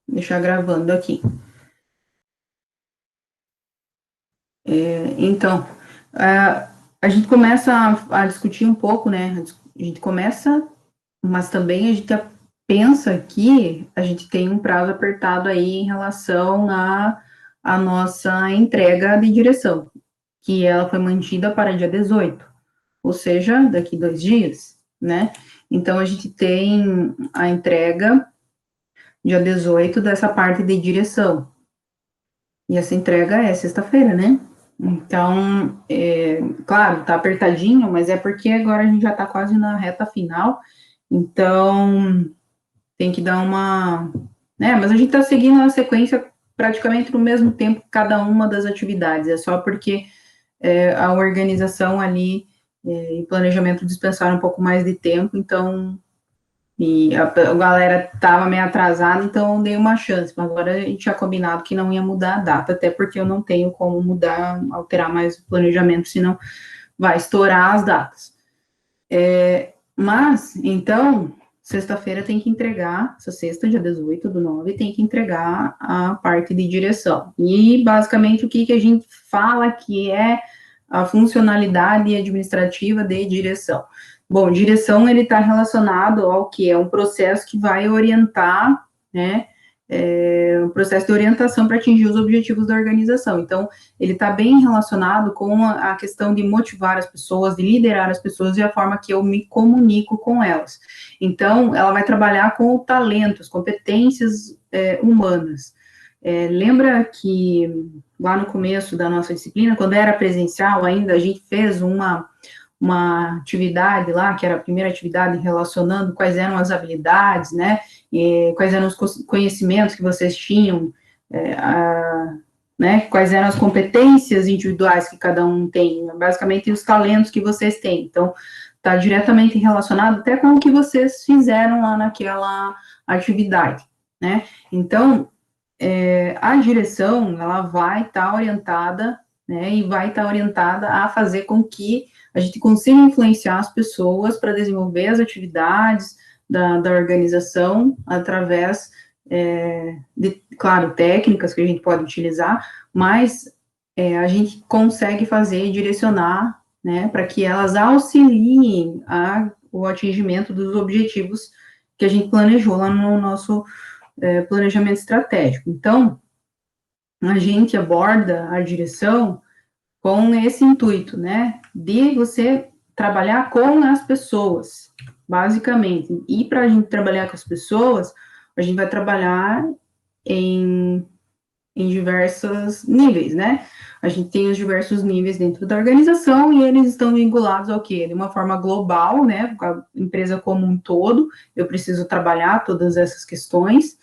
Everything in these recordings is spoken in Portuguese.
deixar gravando aqui. Então, a gente começa a discutir um pouco, né? A gente começa, mas também a gente pensa que a gente tem um prazo apertado aí em relação à nossa entrega de direção, que ela foi mantida para dia 18, ou seja, daqui 2 dias, né? Então, a gente tem a entrega dia 18 dessa parte de direção. E essa entrega é sexta-feira, né? Então, claro, tá apertadinho, mas é porque agora a gente já tá quase na reta final, então tem que dar uma. Né? Mas a gente tá seguindo a sequência praticamente no mesmo tempo cada uma das atividades, é só porque a organização ali e planejamento dispensaram um pouco mais de tempo, então e a galera estava meio atrasada, então eu dei uma chance. Mas agora a gente tinha combinado que não ia mudar a data, até porque eu não tenho como mudar, alterar mais o planejamento, senão vai estourar as datas. Mas, então, sexta-feira tem que entregar, essa sexta, dia 18/9, tem que entregar a parte de direção. E, basicamente, o que a gente fala que é a funcionalidade administrativa de direção? Bom, direção, ele está relacionado ao que é um processo que vai orientar, né, um processo de orientação para atingir os objetivos da organização. Então, ele está bem relacionado com a questão de motivar as pessoas, de liderar as pessoas e a forma que eu me comunico com elas. Então, ela vai trabalhar com o talento, as competências humanas. Lembra que lá no começo da nossa disciplina, quando era presencial ainda, a gente fez uma atividade lá, que era a primeira atividade relacionando quais eram as habilidades, né, e quais eram os conhecimentos que vocês tinham, né, quais eram as competências individuais que cada um tem, basicamente os talentos que vocês têm. Então, está diretamente relacionado até com o que vocês fizeram lá naquela atividade, né? Então, a direção, ela vai estar orientada, né, e vai estar orientada a fazer com que a gente consiga influenciar as pessoas para desenvolver as atividades da organização através de, claro, técnicas que a gente pode utilizar, mas a gente consegue fazer e direcionar, né, para que elas auxiliem o atingimento dos objetivos que a gente planejou lá no nosso planejamento estratégico. Então, a gente aborda a direção com esse intuito, né, de você trabalhar com as pessoas, basicamente. E para a gente trabalhar com as pessoas, a gente vai trabalhar em diversos níveis, né? A gente tem os diversos níveis dentro da organização e eles estão vinculados ao quê? De uma forma global, né? Com a empresa como um todo, eu preciso trabalhar todas essas questões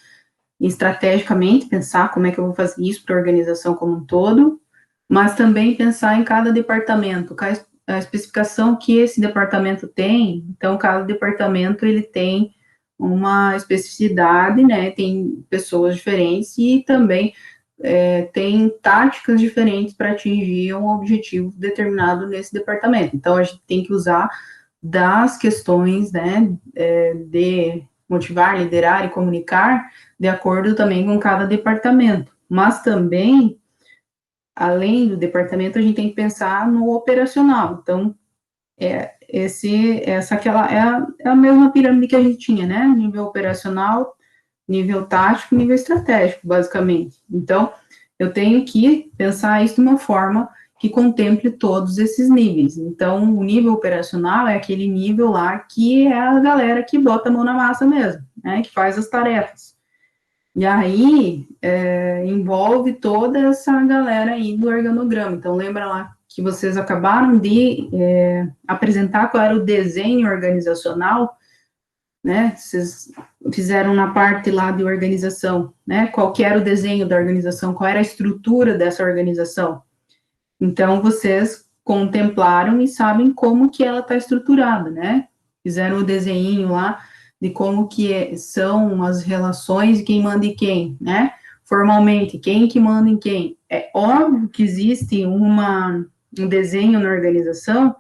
estrategicamente, pensar como é que eu vou fazer isso para a organização como um todo, mas também pensar em cada departamento, a especificação que esse departamento tem. Então, cada departamento ele tem uma especificidade, né? Tem pessoas diferentes e também tem táticas diferentes para atingir um objetivo determinado nesse departamento. Então, a gente tem que usar das questões, né, de motivar, liderar e comunicar de acordo também com cada departamento. Mas também, além do departamento, a gente tem que pensar no operacional. Então, aquela é a mesma pirâmide que a gente tinha, né? Nível operacional, nível tático, nível estratégico, basicamente. Então, eu tenho que pensar isso de uma forma que contemple todos esses níveis. Então, o nível operacional é aquele nível lá que é a galera que bota a mão na massa mesmo, né? Que faz as tarefas. E aí, envolve toda essa galera aí do organograma. Então, lembra lá que vocês acabaram de apresentar qual era o desenho organizacional, né? Vocês fizeram na parte lá de organização, né? Qual que era o desenho da organização, qual era a estrutura dessa organização. Então, vocês contemplaram e sabem como que ela está estruturada, né? Fizeram o desenho lá de como que são as relações e quem manda em quem, né? Formalmente, quem que manda em quem. É óbvio que existe um desenho na organização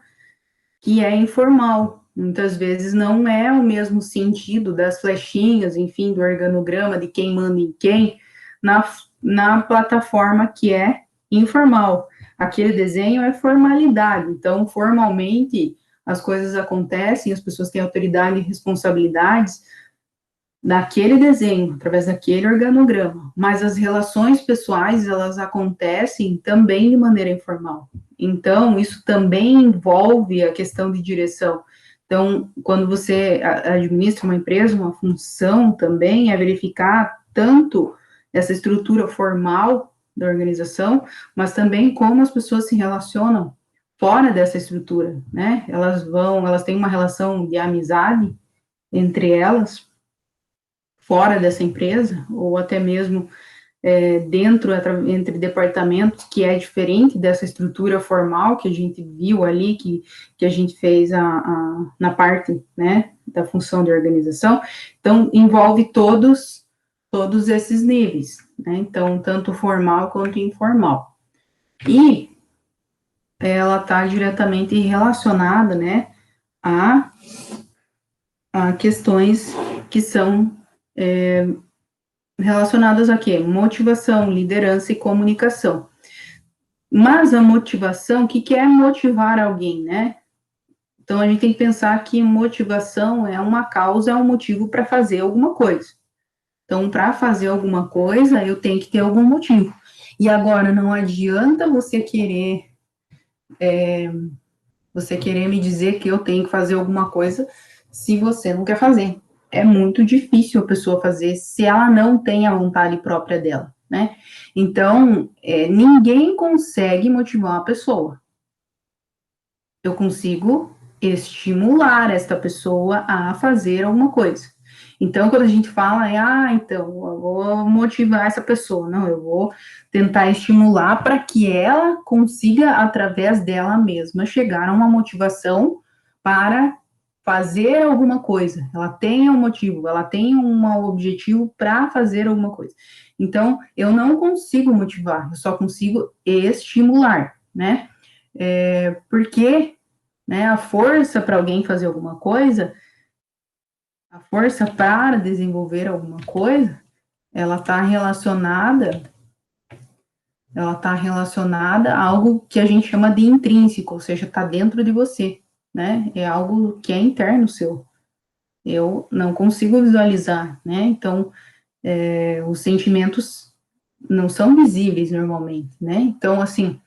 que é informal, Muitas vezes não é o mesmo sentido das flechinhas, enfim, do organograma, de quem manda em quem, na plataforma que é informal. Aquele desenho é formalidade, então, formalmente, as coisas acontecem, as pessoas têm autoridade e responsabilidades naquele desenho, através daquele organograma, mas as relações pessoais, elas acontecem também de maneira informal. Então, isso também envolve a questão de direção. Então, quando você administra uma empresa, uma função também é verificar tanto essa estrutura formal da organização, mas também como as pessoas se relacionam fora dessa estrutura, né? Elas têm uma relação de amizade entre elas, fora dessa empresa, ou até mesmo dentro, entre departamentos, que é diferente dessa estrutura formal que a gente viu ali, que a gente fez na parte, né, da função de organização. Então, envolve todos esses níveis, né, então, tanto formal quanto informal. E ela está diretamente relacionada, né, a, a questões que são relacionadas a quê? Motivação, liderança e comunicação. Mas a motivação, o que é motivar alguém, né? Então, a gente tem que pensar que motivação é uma causa, é um motivo para fazer alguma coisa. Então, para fazer alguma coisa, eu tenho que ter algum motivo. E agora, não adianta você querer me dizer que eu tenho que fazer alguma coisa se você não quer fazer. É muito difícil a pessoa fazer se ela não tem a vontade própria dela, né? Então, ninguém consegue motivar uma pessoa. Eu consigo estimular esta pessoa a fazer alguma coisa. Então, quando a gente fala, então, eu vou motivar essa pessoa. Não, eu vou tentar estimular para que ela consiga, através dela mesma, chegar a uma motivação para fazer alguma coisa. Ela tenha um motivo, ela tenha um objetivo para fazer alguma coisa. Então, eu não consigo motivar, eu só consigo estimular, né? Porque, né, a força para alguém fazer alguma coisa, a força para desenvolver alguma coisa, ela está relacionada a algo que a gente chama de intrínseco, ou seja, está dentro de você, né? É algo que é interno seu. Eu não consigo visualizar, né? Então, os sentimentos não são visíveis normalmente, né? Então, assim,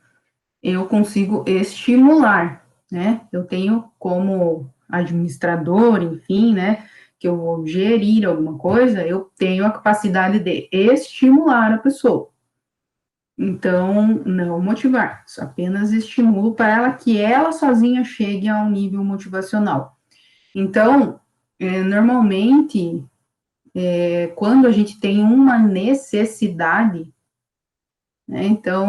eu consigo estimular, né? Eu tenho como administrador, enfim, né? Que eu vou gerir alguma coisa, eu tenho a capacidade de estimular a pessoa. Então, não motivar, apenas estimulo para ela que ela sozinha chegue a um nível motivacional. Então, normalmente, quando a gente tem uma necessidade, né, então,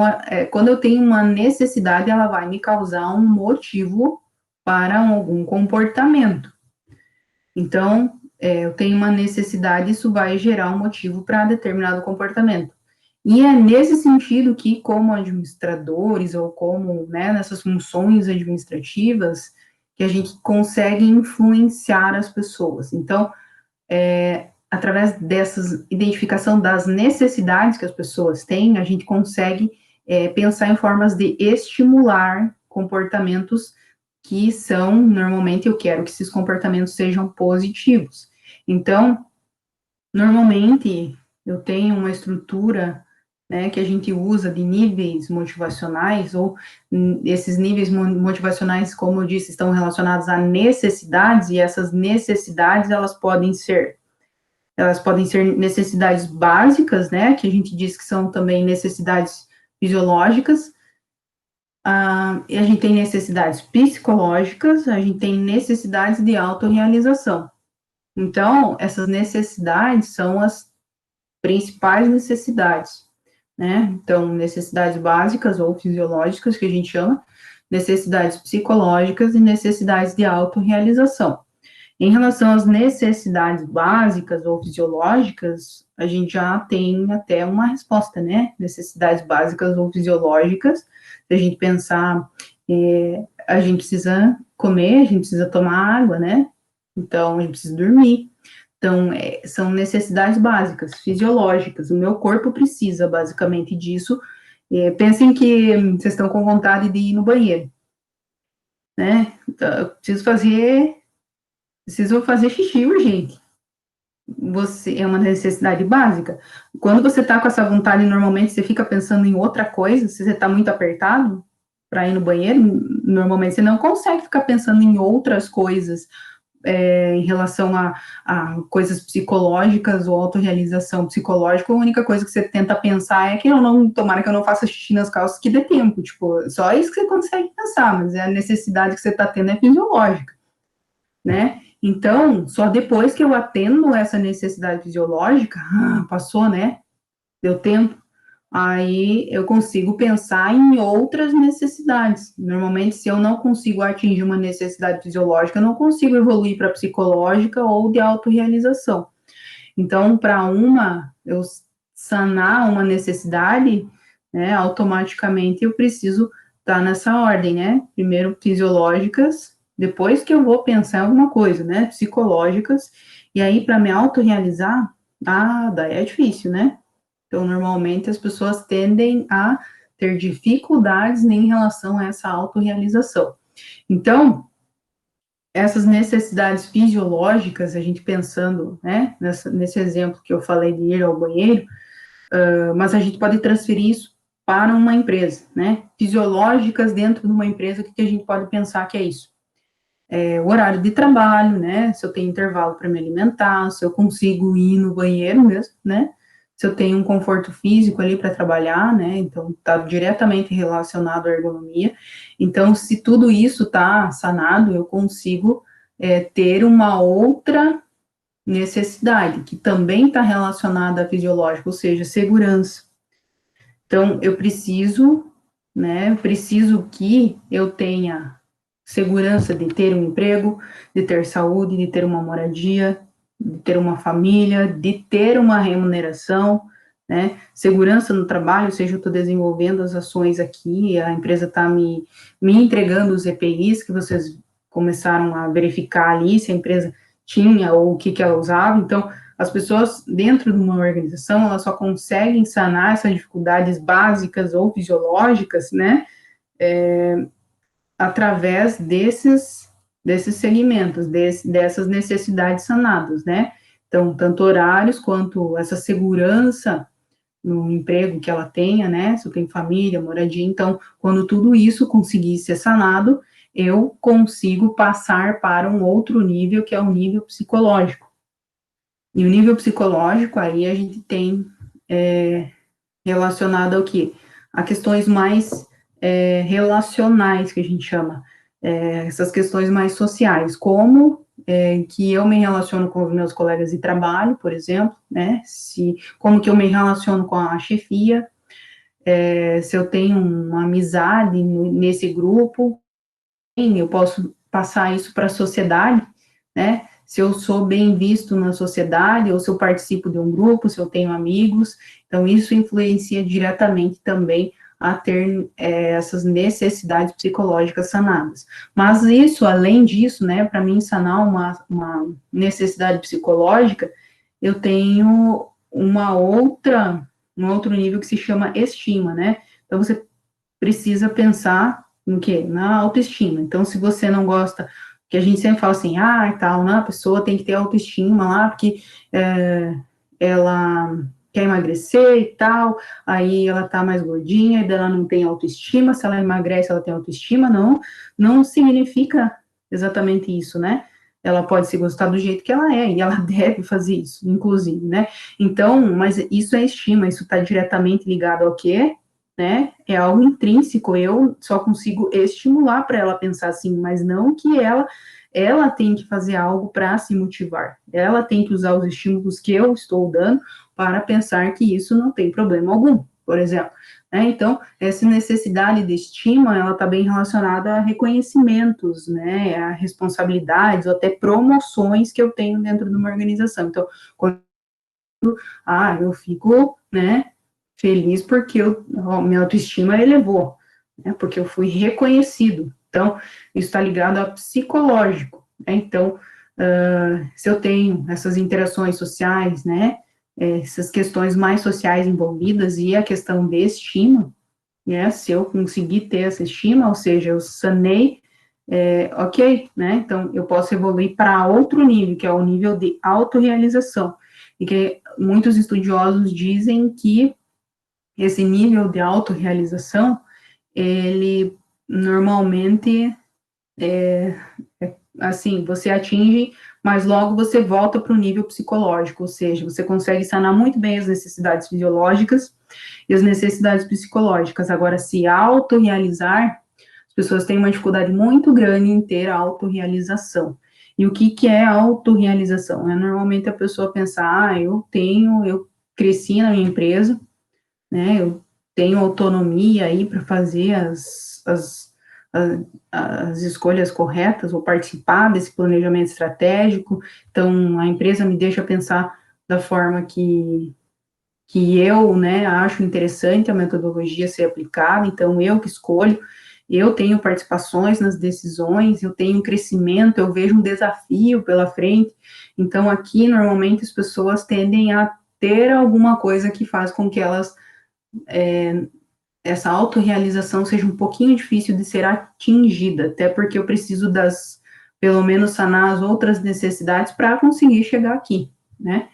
quando eu tenho uma necessidade, ela vai me causar um motivo para algum comportamento. Então, eu tenho uma necessidade, isso vai gerar um motivo para determinado comportamento. E é nesse sentido que, como administradores, ou como, né, nessas funções administrativas, que a gente consegue influenciar as pessoas. Então, através dessas identificação das necessidades que as pessoas têm, a gente consegue pensar em formas de estimular comportamentos que são, normalmente, eu quero que esses comportamentos sejam positivos. Então, normalmente, eu tenho uma estrutura, né, que a gente usa de níveis motivacionais, ou esses níveis motivacionais, como eu disse, estão relacionados a necessidades, e essas necessidades, elas podem ser necessidades básicas, né, que a gente diz que são também necessidades fisiológicas, e a gente tem necessidades psicológicas, a gente tem necessidades de autorrealização. Então, essas necessidades são as principais necessidades, né? Então, necessidades básicas ou fisiológicas, que a gente chama, necessidades psicológicas e necessidades de autorrealização. Em relação às necessidades básicas ou fisiológicas, a gente já tem até uma resposta, né? Necessidades básicas ou fisiológicas, se a gente pensar a gente precisa comer, a gente precisa tomar água, né? Então, a gente precisa dormir. Então, são necessidades básicas, fisiológicas. O meu corpo precisa, basicamente, disso. Pensem que vocês estão com vontade de ir no banheiro, né? Então, eu preciso fazer xixi urgente. É uma necessidade básica. Quando você está com essa vontade, normalmente você fica pensando em outra coisa, se você está muito apertado para ir no banheiro, normalmente você não consegue ficar pensando em outras coisas em relação a coisas psicológicas ou autorrealização psicológica. A única coisa que você tenta pensar é que eu não, tomara que eu não faça xixi nas calças que dê tempo, tipo, só isso que você consegue pensar, mas a necessidade que você está tendo é fisiológica, né? Então, só depois que eu atendo essa necessidade fisiológica, passou, né? Deu tempo, aí eu consigo pensar em outras necessidades. Normalmente, se eu não consigo atingir uma necessidade fisiológica, eu não consigo evoluir para psicológica ou de autorrealização. Então, para eu sanar uma necessidade, né, automaticamente eu preciso estar nessa ordem, né? Primeiro fisiológicas, depois que eu vou pensar em alguma coisa, né? Psicológicas, e aí para me autorrealizar, daí é difícil, né? Então, normalmente as pessoas tendem a ter dificuldades em relação a essa autorrealização. Então, essas necessidades fisiológicas, a gente pensando, né, nesse exemplo que eu falei de ir ao banheiro, mas a gente pode transferir isso para uma empresa, né? Fisiológicas dentro de uma empresa, o que a gente pode pensar que é isso? O horário de trabalho, né? Se eu tenho intervalo para me alimentar, se eu consigo ir no banheiro mesmo, né? Se eu tenho um conforto físico ali para trabalhar, né? Então, está diretamente relacionado à ergonomia. Então, se tudo isso está sanado, eu consigo ter uma outra necessidade, que também está relacionada à fisiológica, ou seja, segurança. Então, eu preciso, né? Preciso que eu tenha segurança de ter um emprego, de ter saúde, de ter uma moradia, de ter uma família, de ter uma remuneração, né? Segurança no trabalho, ou seja, eu estou desenvolvendo as ações aqui, a empresa está me entregando os EPIs que vocês começaram a verificar ali, se a empresa tinha ou o que ela usava. Então, as pessoas dentro de uma organização, elas só conseguem sanar essas dificuldades básicas ou fisiológicas, né? Através desses segmentos, dessas necessidades sanadas, né? Então, tanto horários quanto essa segurança no emprego que ela tenha, né? Se eu tenho família, moradia. Então, quando tudo isso conseguir ser sanado, eu consigo passar para um outro nível, que é o nível psicológico. E o nível psicológico, aí a gente tem relacionado ao quê? A questões mais relacionais, que a gente chama, essas questões mais sociais, como que eu me relaciono com os meus colegas de trabalho, por exemplo, né? Como que eu me relaciono com a chefia, se eu tenho uma amizade nesse grupo, eu posso passar isso para a sociedade, né? Se eu sou bem visto na sociedade, ou se eu participo de um grupo, se eu tenho amigos, então isso influencia diretamente também a ter essas necessidades psicológicas sanadas. Mas isso, além disso, né, para mim sanar uma necessidade psicológica, eu tenho um outro nível que se chama estima, né? Então você precisa pensar no quê? Na autoestima. Então, se você não gosta, que a gente sempre fala assim, tal, né, a pessoa tem que ter autoestima lá, porque ela quer emagrecer e tal, aí ela tá mais gordinha, e ela não tem autoestima, se ela emagrece, ela tem autoestima, não significa exatamente isso, né? Ela pode se gostar do jeito que ela é, e ela deve fazer isso, inclusive, né? Então, mas isso é estima, isso está diretamente ligado ao quê? Né? É algo intrínseco, eu só consigo estimular para ela pensar assim, mas não que ela tem que fazer algo para se motivar. Ela tem que usar os estímulos que eu estou dando para pensar que isso não tem problema algum, por exemplo. Né? Então, essa necessidade de estima, ela está bem relacionada a reconhecimentos, né, a responsabilidades, ou até promoções que eu tenho dentro de uma organização. Então, quando eu fico, né, feliz porque minha autoestima elevou, né, porque eu fui reconhecido, Então, isso está ligado a psicológico, né? Então, se eu tenho essas interações sociais, né, essas questões mais sociais envolvidas e a questão de estima, né, se eu conseguir ter essa estima, ou seja, eu sanei, ok, né, então eu posso evoluir para outro nível, que é o nível de autorrealização, e que muitos estudiosos dizem que esse nível de autorrealização, ele normalmente assim, você atinge, mas logo você volta para o nível psicológico, ou seja, você consegue sanar muito bem as necessidades fisiológicas e as necessidades psicológicas. Agora, se autorrealizar, as pessoas têm uma dificuldade muito grande em ter a autorrealização. E o que, que é autorrealização? É normalmente a pessoa pensar, eu cresci na minha empresa, né, eu tenho autonomia aí para fazer as escolhas corretas, ou participar desse planejamento estratégico, então a empresa me deixa pensar da forma que eu, né, acho interessante a metodologia ser aplicada, então eu que escolho, eu tenho participações nas decisões, eu tenho um crescimento, eu vejo um desafio pela frente, então aqui normalmente as pessoas tendem a ter alguma coisa que faz com que elas essa autorrealização seja um pouquinho difícil de ser atingida, até porque eu preciso pelo menos sanar as outras necessidades para conseguir chegar aqui, né?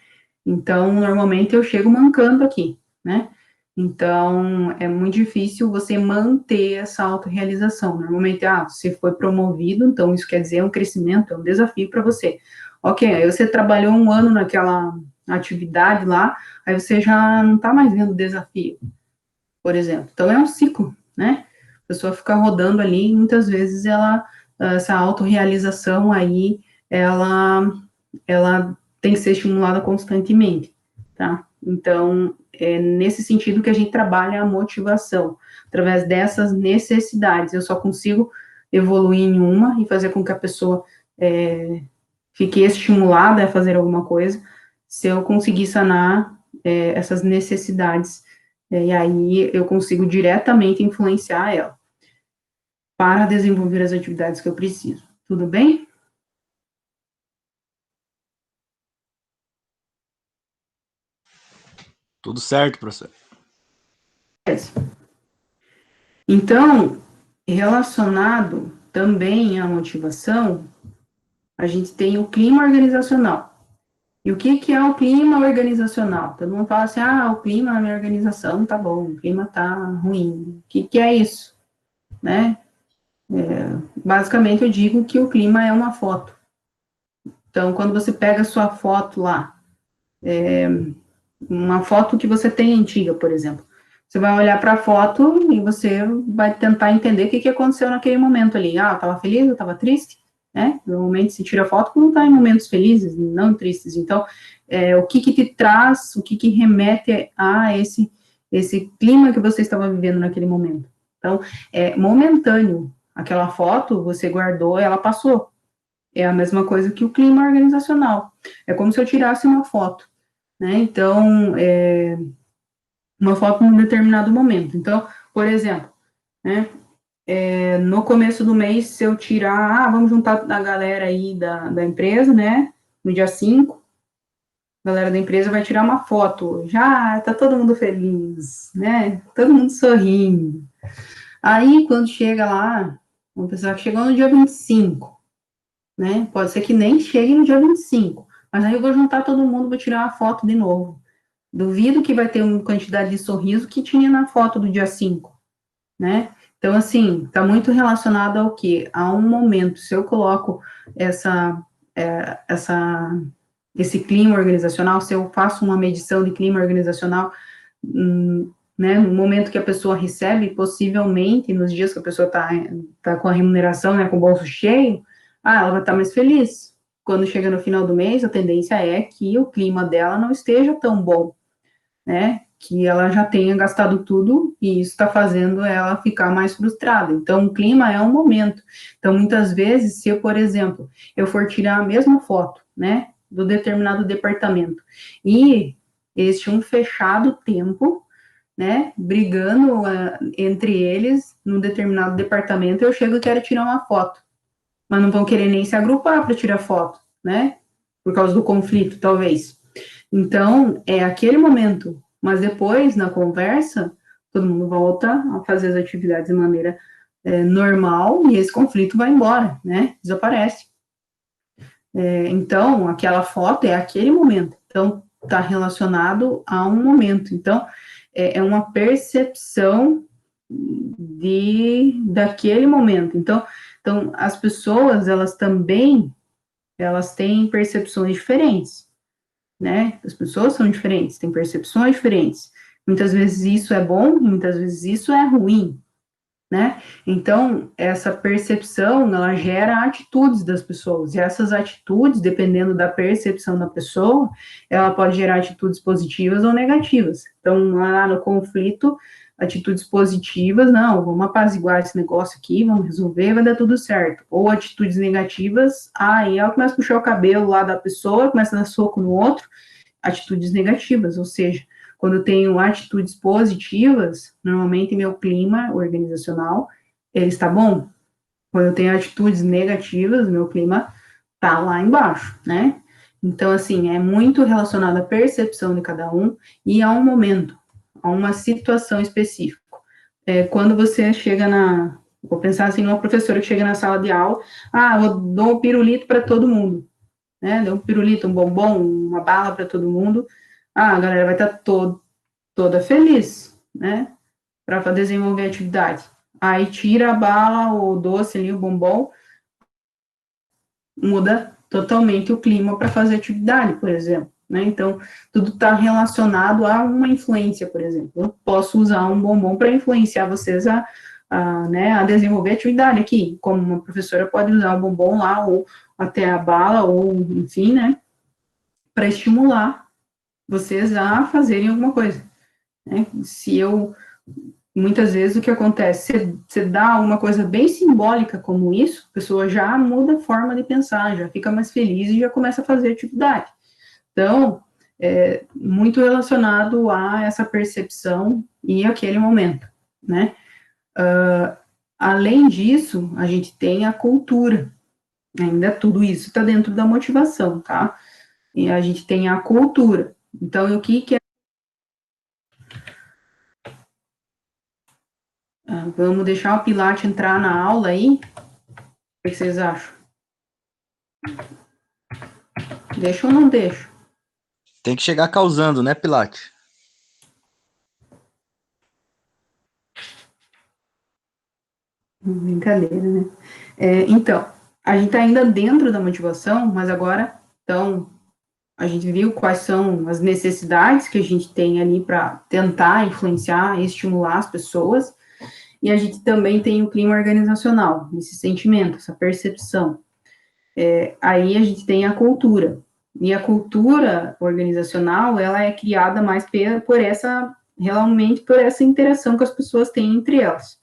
Então, normalmente eu chego mancando aqui, né? Então, é muito difícil você manter essa autorrealização. Normalmente, você foi promovido, então isso quer dizer um crescimento, é um desafio para você. Ok, aí você trabalhou um ano naquela atividade lá, aí você já não está mais vendo desafio, por exemplo. Então, é um ciclo, né? A pessoa fica rodando ali e muitas vezes essa autorrealização aí, ela tem que ser estimulada constantemente, tá? Então, é nesse sentido que a gente trabalha a motivação, através dessas necessidades. Eu só consigo evoluir em uma e fazer com que a pessoa fique estimulada a fazer alguma coisa, se eu conseguir sanar essas necessidades, e aí eu consigo diretamente influenciar ela para desenvolver as atividades que eu preciso. Tudo bem? Tudo certo, professor. Então, relacionado também à motivação, a gente tem o clima organizacional. E o que, que é o clima organizacional? Todo mundo fala assim, o clima na minha organização tá bom, o clima tá ruim. O que, que é isso? Né? Basicamente, eu digo que o clima é uma foto. Então, quando você pega a sua foto lá, uma foto que você tem antiga, por exemplo, você vai olhar para a foto e você vai tentar entender o que, que aconteceu naquele momento ali. Eu estava feliz, eu estava triste, né? Normalmente se tira foto quando está em momentos felizes, não tristes. Então, o que, que te traz, o que, que remete a esse clima que você estava vivendo naquele momento. Então, é momentâneo. Aquela foto, você guardou, ela passou. É a mesma coisa que o clima organizacional. É como se eu tirasse uma foto, né? Então, uma foto num determinado momento. Então, por exemplo, né? No começo do mês, se eu tirar, vamos juntar a galera aí da empresa, né? No dia 5, a galera da empresa vai tirar uma foto. Já tá todo mundo feliz, né? Todo mundo sorrindo. Aí, quando chega lá, vamos pensar que chegou no dia 25, né? Pode ser que nem chegue no dia 25, mas aí eu vou juntar todo mundo, vou tirar uma foto de novo. Duvido que vai ter uma quantidade de sorriso que tinha na foto do dia 5, né? Então, assim, está muito relacionado ao quê? A um momento. Se eu coloco essa, esse clima organizacional, se eu faço uma medição de clima organizacional, né, no momento que a pessoa recebe, possivelmente, nos dias que a pessoa tá com a remuneração, né, com o bolso cheio, ela vai estar mais feliz. Quando chega no final do mês, a tendência é que o clima dela não esteja tão bom, né, que ela já tenha gastado tudo e isso está fazendo ela ficar mais frustrada. Então, o clima é um momento. Então, muitas vezes, se eu, por exemplo, eu for tirar a mesma foto, né, do determinado departamento e este um fechado tempo, né, brigando entre eles num determinado departamento, eu chego e quero tirar uma foto, mas não vão querer nem se agrupar para tirar foto, né, por causa do conflito, talvez. Então, é aquele momento, mas depois, na conversa, todo mundo volta a fazer as atividades de maneira normal e esse conflito vai embora, né, desaparece. Então, aquela foto é aquele momento, então, está relacionado a um momento, então, é uma percepção daquele momento, então, as pessoas, elas também, elas têm percepções diferentes, né, as pessoas são diferentes, têm percepções diferentes, muitas vezes isso é bom, muitas vezes isso é ruim, né? Então, essa percepção, ela gera atitudes das pessoas, e essas atitudes, dependendo da percepção da pessoa, ela pode gerar atitudes positivas ou negativas. Então, lá no conflito, atitudes positivas, não, vamos apaziguar esse negócio aqui, vamos resolver, vai dar tudo certo. Ou atitudes negativas, aí ela começa a puxar o cabelo lá da pessoa, começa a dar soco no outro, atitudes negativas, ou seja, quando eu tenho atitudes positivas, normalmente meu clima organizacional, ele está bom. Quando eu tenho atitudes negativas, meu clima está lá embaixo, né? Então, assim, é muito relacionado à percepção de cada um e a um momento, a uma situação específica. Quando você chega vou pensar assim, numa professora que chega na sala de aula, eu dou um pirulito para todo mundo, né? Dou um pirulito, um bombom, uma bala para todo mundo. A galera vai estar toda feliz, né, para desenvolver a atividade. Aí tira a bala, o doce ali, o bombom, muda totalmente o clima para fazer atividade, por exemplo, né, então, tudo está relacionado a uma influência, por exemplo, eu posso usar um bombom para influenciar vocês né, a desenvolver atividade aqui, como uma professora pode usar o bombom lá, ou até a bala, ou enfim, né, para estimular vocês a fazerem alguma coisa, né, se eu muitas vezes o que acontece, você dá uma coisa bem simbólica como isso, a pessoa já muda a forma de pensar, já fica mais feliz e já começa a fazer atividade. Então, muito relacionado a essa percepção e aquele momento, né? Além disso, a gente tem a cultura, ainda tudo isso está dentro da motivação, tá? E a gente tem a cultura. Então, o que é. Vamos deixar o Pilates entrar na aula aí? O que vocês acham? Deixa ou não deixa? Tem que chegar causando, né, Pilate? Brincadeira, né? Então, a gente está ainda dentro da motivação, mas agora, então, a gente viu quais são as necessidades que a gente tem ali para tentar influenciar e estimular as pessoas, e a gente também tem o clima organizacional, esse sentimento, essa percepção. Aí a gente tem a cultura, e a cultura organizacional, ela é criada mais realmente por essa interação que as pessoas têm entre elas.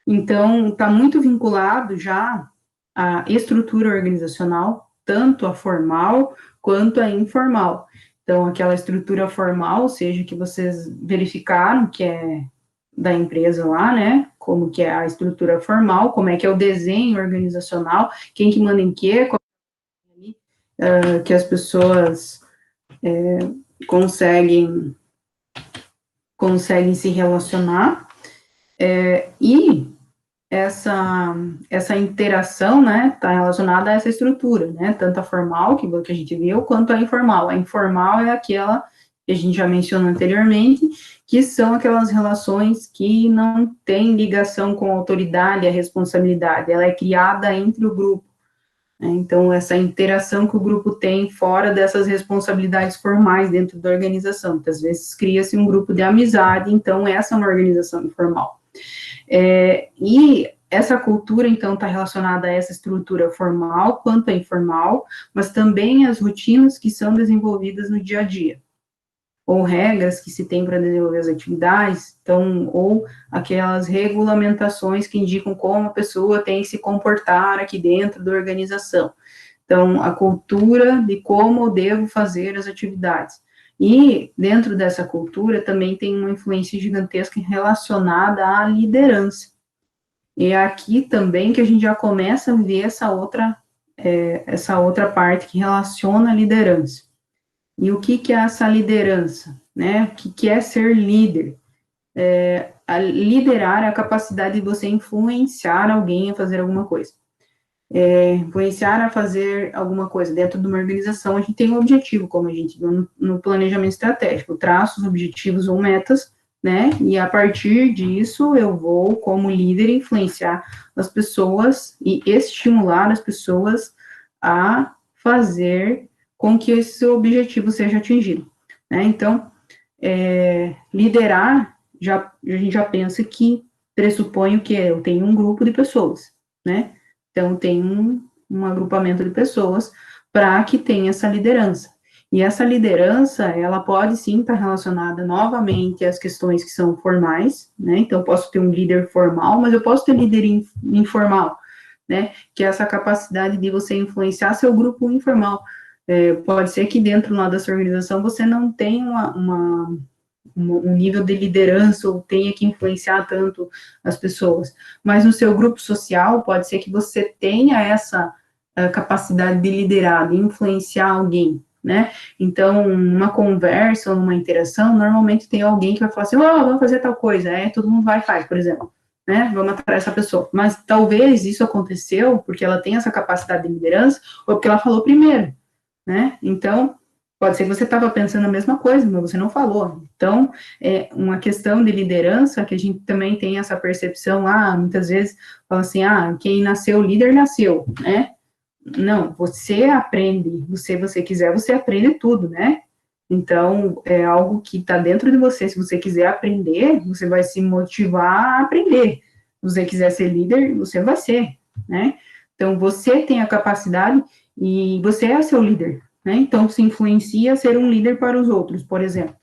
Então, está muito vinculado já à estrutura organizacional, tanto a formal quanto a informal. Então, aquela estrutura formal, seja que vocês verificaram que é da empresa lá, né? Como que é a estrutura formal, como é que é o desenho organizacional, quem que manda em quê, que as pessoas conseguem, conseguem se relacionar. E essa interação, né, está relacionada a essa estrutura, né, tanto a formal, que a gente viu, quanto a informal. A informal é aquela que a gente já mencionou anteriormente, que são aquelas relações que não têm ligação com a autoridade, a responsabilidade, ela é criada entre o grupo, né, então essa interação que o grupo tem fora dessas responsabilidades formais dentro da organização, muitas vezes cria-se um grupo de amizade, então essa é uma organização informal. E essa cultura, então, está relacionada a essa estrutura formal quanto a informal, mas também as rotinas que são desenvolvidas no dia a dia, ou regras que se tem para desenvolver as atividades, então, ou aquelas regulamentações que indicam como a pessoa tem que se comportar aqui dentro da organização. Então, a cultura de como eu devo fazer as atividades. E dentro dessa cultura também tem uma influência gigantesca relacionada à liderança. E é aqui também que a gente já começa a ver essa outra parte que relaciona a liderança. E o que é essa liderança? Né? O que é ser líder? Liderar é a capacidade de você influenciar alguém a fazer alguma coisa. Influenciar a fazer alguma coisa dentro de uma organização, a gente tem um objetivo, como a gente viu no planejamento estratégico, traços, objetivos ou metas, né? E a partir disso, eu vou, como líder, influenciar as pessoas e estimular as pessoas a fazer com que esse objetivo seja atingido, né? Então, liderar, a gente já pensa que pressupõe o que eu tenho um grupo de pessoas, né? Então, tem um agrupamento de pessoas para que tenha essa liderança. E essa liderança, ela pode sim estar relacionada novamente às questões que são formais, né? Então, eu posso ter um líder formal, mas eu posso ter líder informal, né? Que é essa capacidade de você influenciar seu grupo informal. Pode ser que dentro lá da sua organização você não tenha um nível de liderança ou tenha que influenciar tanto as pessoas, mas no seu grupo social pode ser que você tenha essa capacidade de liderar, de influenciar alguém, né? Então, numa conversa ou numa interação, normalmente tem alguém que vai falar assim, vamos fazer tal coisa, todo mundo vai e faz, por exemplo, né? Vamos atrair essa pessoa. Mas talvez isso aconteceu porque ela tem essa capacidade de liderança ou porque ela falou primeiro, né? Então, pode ser que você estava pensando a mesma coisa, mas você não falou. Então, é uma questão de liderança que a gente também tem essa percepção, muitas vezes fala assim, quem nasceu líder nasceu, né? Não, você aprende, se você quiser, você aprende tudo, né? Então, é algo que está dentro de você. Se você quiser aprender, você vai se motivar a aprender. Se você quiser ser líder, você vai ser, né? Então, você tem a capacidade e você é seu líder, né? Então, se influencia a ser um líder para os outros, por exemplo.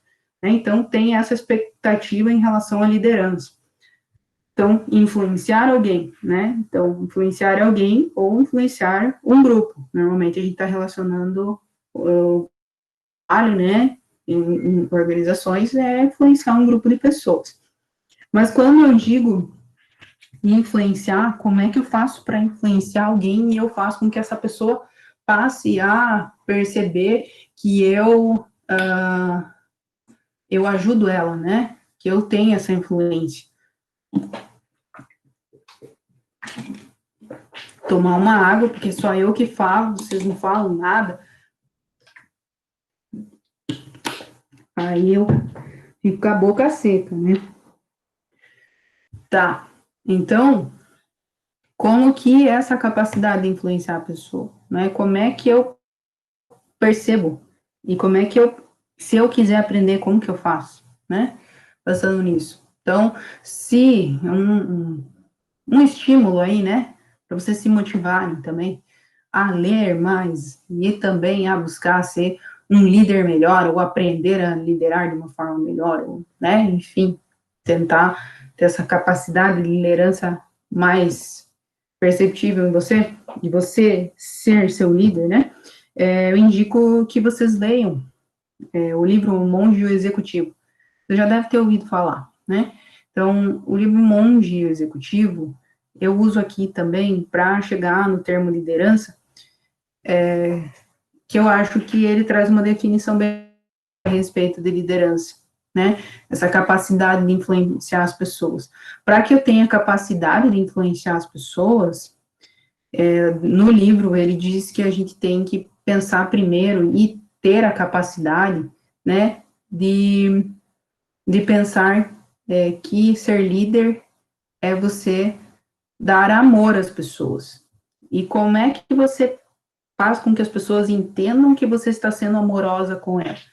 Né? Então, tem essa expectativa em relação à liderança. Então, influenciar alguém, né? Então, influenciar alguém ou influenciar um grupo. Normalmente, a gente está relacionando o trabalho, né? Em organizações, influenciar um grupo de pessoas. Mas quando eu digo influenciar, como é que eu faço para influenciar alguém e eu faço com que essa pessoa passe a perceber que eu ajudo ela, né? Que eu tenho essa influência. Tomar uma água, porque só eu que falo, vocês não falam nada. Aí eu fico com a boca seca, né? Tá. Então, como que essa capacidade de influenciar a pessoa, né? Como é que eu percebo? E como é que se eu quiser aprender, como que eu faço, né? Pensando nisso. Então, se um estímulo aí, né? Para vocês se motivarem também a ler mais e também a buscar ser um líder melhor ou aprender a liderar de uma forma melhor, ou, né? Enfim, tentar ter essa capacidade de liderança mais perceptível em você, de você ser seu líder, né? Eu indico que vocês leiam o livro O Monge e o Executivo. Você já deve ter ouvido falar, né? Então, o livro Monge e o Executivo, eu uso aqui também para chegar no termo liderança, que eu acho que ele traz uma definição bem a respeito de liderança, né? Essa capacidade de influenciar as pessoas. Para que eu tenha capacidade de influenciar as pessoas, no livro ele diz que a gente tem que pensar primeiro e ter a capacidade, né, de pensar que ser líder é você dar amor às pessoas. E como é que você faz com que as pessoas entendam que você está sendo amorosa com elas?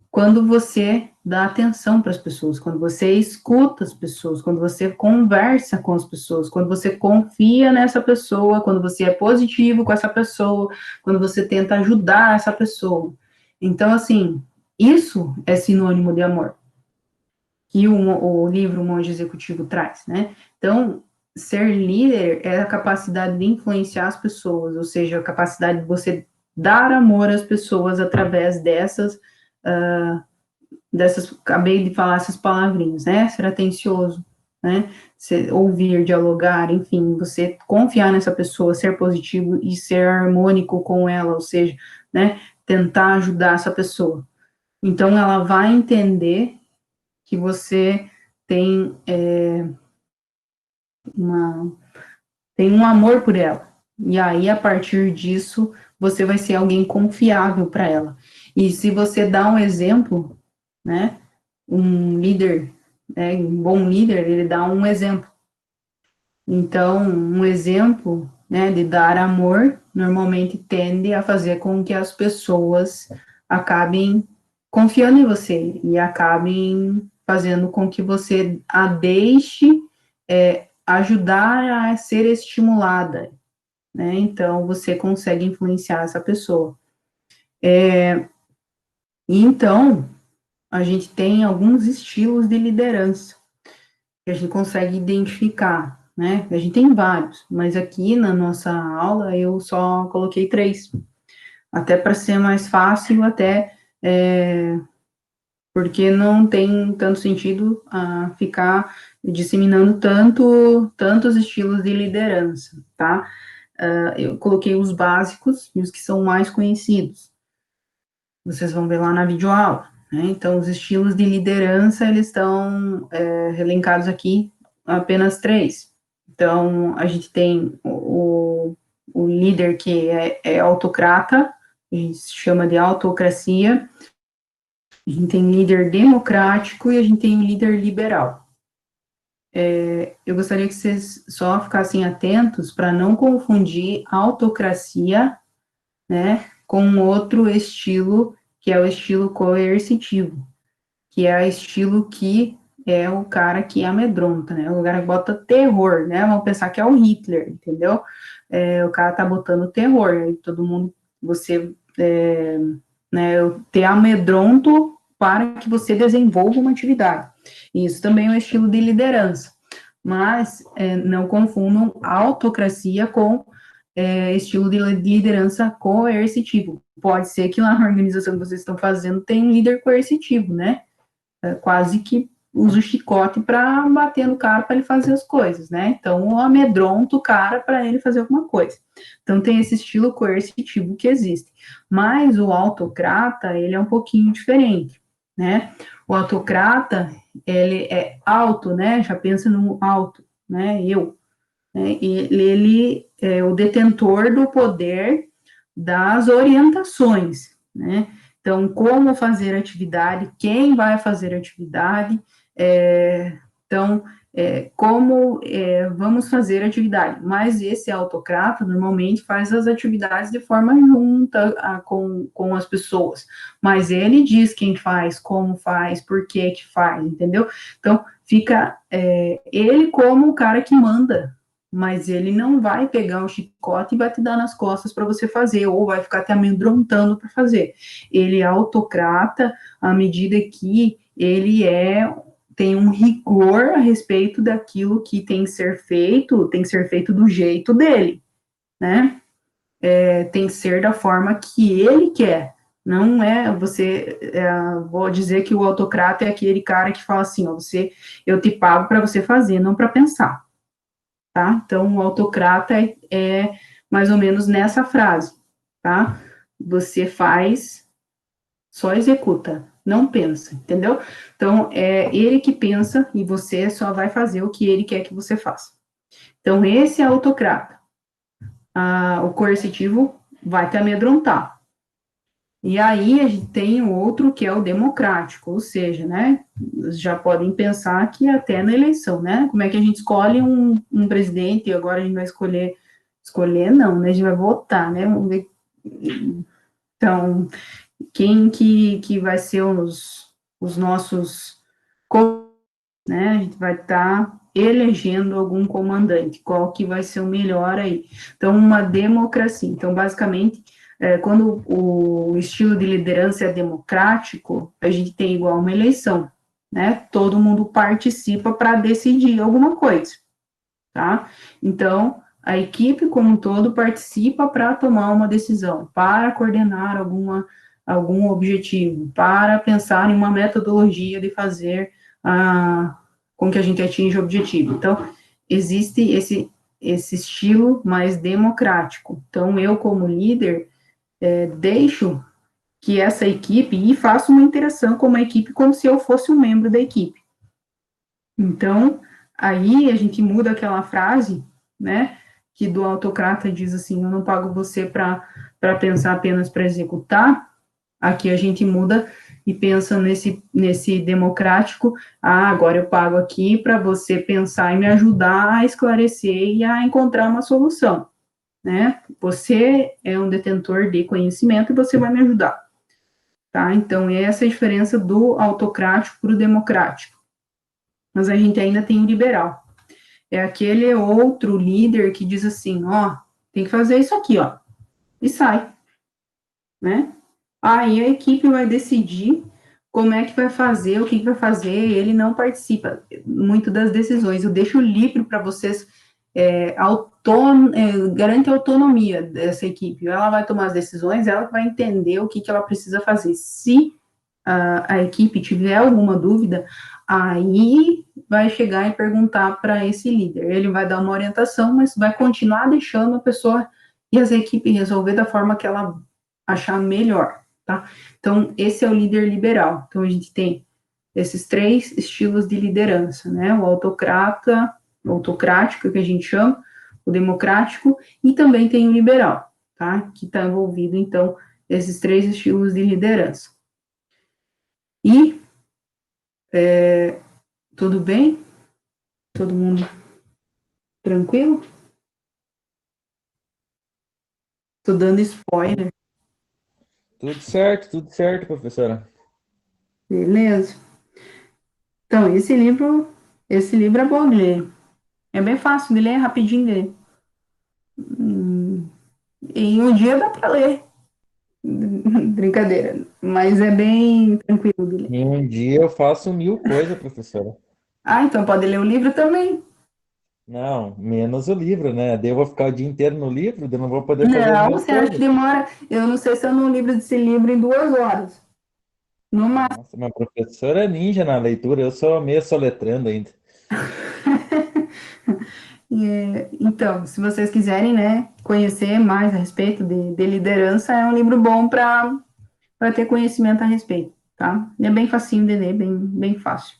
Quando você dá atenção para as pessoas, quando você escuta as pessoas, quando você conversa com as pessoas, quando você confia nessa pessoa, quando você é positivo com essa pessoa, quando você tenta ajudar essa pessoa. Então, assim, isso é sinônimo de amor, que o livro Monge Executivo traz, né? Então, ser líder é a capacidade de influenciar as pessoas, ou seja, a capacidade de você dar amor às pessoas através dessas acabei de falar essas palavrinhas, né? Ser atencioso, né? Ouvir, dialogar, enfim, você confiar nessa pessoa, ser positivo e ser harmônico com ela, ou seja, né? Tentar ajudar essa pessoa. Então, ela vai entender que você tem, tem um amor por ela. E aí, a partir disso, você vai ser alguém confiável para ela. E se você dá um exemplo, né? Um líder, né, um bom líder, ele dá um exemplo. Então, um exemplo, né, de dar amor, normalmente tende a fazer com que as pessoas acabem confiando em você e acabem fazendo com que você a deixe ajudar a ser estimulada, né? Então, você consegue influenciar essa pessoa. E então, a gente tem alguns estilos de liderança que a gente consegue identificar, né? A gente tem vários, mas aqui na nossa aula eu só coloquei 3, até para ser mais fácil, até porque não tem tanto sentido ficar disseminando tantos estilos de liderança, tá? Eu coloquei os básicos e os que são mais conhecidos. Vocês vão ver lá na videoaula, né? Então, os estilos de liderança, eles estão elencados aqui, apenas 3. Então, a gente tem o líder que é autocrata, a gente chama de autocracia, a gente tem líder democrático e a gente tem líder liberal. Eu gostaria que vocês só ficassem atentos para não confundir autocracia, né, com outro estilo, que é o estilo coercitivo, que é o estilo que é o cara que amedronta, né, o cara que bota terror, né, vamos pensar que é o Hitler, entendeu? O cara tá botando terror, aí todo mundo, você, né, eu te amedronto para que você desenvolva uma atividade. Isso também é um estilo de liderança, mas não confundam autocracia com estilo de liderança coercitivo. Pode ser que lá na organização que vocês estão fazendo tem um líder coercitivo, né? Quase que usa o chicote para bater no cara para ele fazer as coisas, né? Então, amedronta o cara para ele fazer alguma coisa. Então, tem esse estilo coercitivo que existe. Mas o autocrata, ele é um pouquinho diferente, né? O autocrata, ele é alto, né? Já pensa no alto, né? Né? Ele é o detentor do poder das orientações, né? Então, como fazer atividade, quem vai fazer atividade, então, como vamos fazer atividade. Mas esse autocrata, normalmente, faz as atividades de forma junta com as pessoas. Mas ele diz quem faz, como faz, por que faz, entendeu? Então, fica ele como o cara que manda, mas ele não vai pegar o chicote e vai te dar nas costas para você fazer, ou vai ficar te amedrontando para fazer. Ele é autocrata à medida que ele tem um rigor a respeito daquilo que tem que ser feito do jeito dele, né? Tem que ser da forma que ele quer. Não vou dizer que o autocrata é aquele cara que fala assim, ó, eu te pago para você fazer, não para pensar. Tá? Então, o autocrata é mais ou menos nessa frase, tá? Você faz, só executa, não pensa, entendeu? Então, é ele que pensa e você só vai fazer o que ele quer que você faça. Então, esse é autocrata. O coercitivo vai te amedrontar. E aí a gente tem o outro que é o democrático, ou seja, né, já podem pensar que até na eleição, né, como é que a gente escolhe um presidente e agora a gente vai escolher não, né, a gente vai votar, né, vamos ver, então, quem que vai ser os nossos, né, a gente vai estar elegendo algum comandante, qual que vai ser o melhor aí. Então, uma democracia, então, basicamente, quando o estilo de liderança é democrático, a gente tem igual uma eleição, né? Todo mundo participa para decidir alguma coisa, tá? Então, a equipe como um todo participa para tomar uma decisão, para coordenar algum objetivo, para pensar em uma metodologia de fazer com que a gente atinja o objetivo. Então, existe esse estilo mais democrático. Então, eu, como líder, deixo que essa equipe, e faço uma interação com a equipe como se eu fosse um membro da equipe. Então, aí a gente muda aquela frase, né, que do autocrata diz assim, eu não pago você para pensar, apenas para executar. Aqui a gente muda e pensa nesse democrático, agora eu pago aqui para você pensar e me ajudar a esclarecer e a encontrar uma solução, né? Você é um detentor de conhecimento e você vai me ajudar, tá? Então, essa é a diferença do autocrático para o democrático. Mas a gente ainda tem o liberal. É aquele outro líder que diz assim, ó, tem que fazer isso aqui, ó, e sai, né? Aí a equipe vai decidir como é que vai fazer, o que vai fazer, ele não participa muito das decisões, eu deixo livre para vocês, garante a autonomia dessa equipe, ela vai tomar as decisões, ela vai entender o que ela precisa fazer. Se a equipe tiver alguma dúvida, aí vai chegar e perguntar para esse líder, ele vai dar uma orientação, mas vai continuar deixando a pessoa e as equipes resolver da forma que ela achar melhor, tá? Então, esse é o líder liberal. Então, a gente tem esses 3 estilos de liderança, né? O autocrata, o autocrático, que a gente chama, o democrático, e também tem o liberal, tá? Que está envolvido, então, esses 3 estilos de liderança. E, tudo bem? Todo mundo tranquilo? Tô dando spoiler, Tudo certo, professora. beleza? Então, esse livro é bom de ler. É bem fácil de ler, é rapidinho de ler. Em um dia dá para ler. Brincadeira, mas é bem tranquilo de ler. Em um dia eu faço 1000 coisas, professora. Então pode ler o livro também. Não, menos o livro, né? Daí eu vou ficar o dia inteiro no livro, daí eu não vou poder fazer as Não, minhas você acha que coisas. demora? Eu não sei se eu não livro desse livro em 2 horas. No máximo. Nossa, minha professora é ninja na leitura, eu sou meio soletrando ainda. Então, se vocês quiserem, né, conhecer mais a respeito de liderança, é um livro bom para ter conhecimento a respeito, tá? É bem facinho de ler, bem fácil.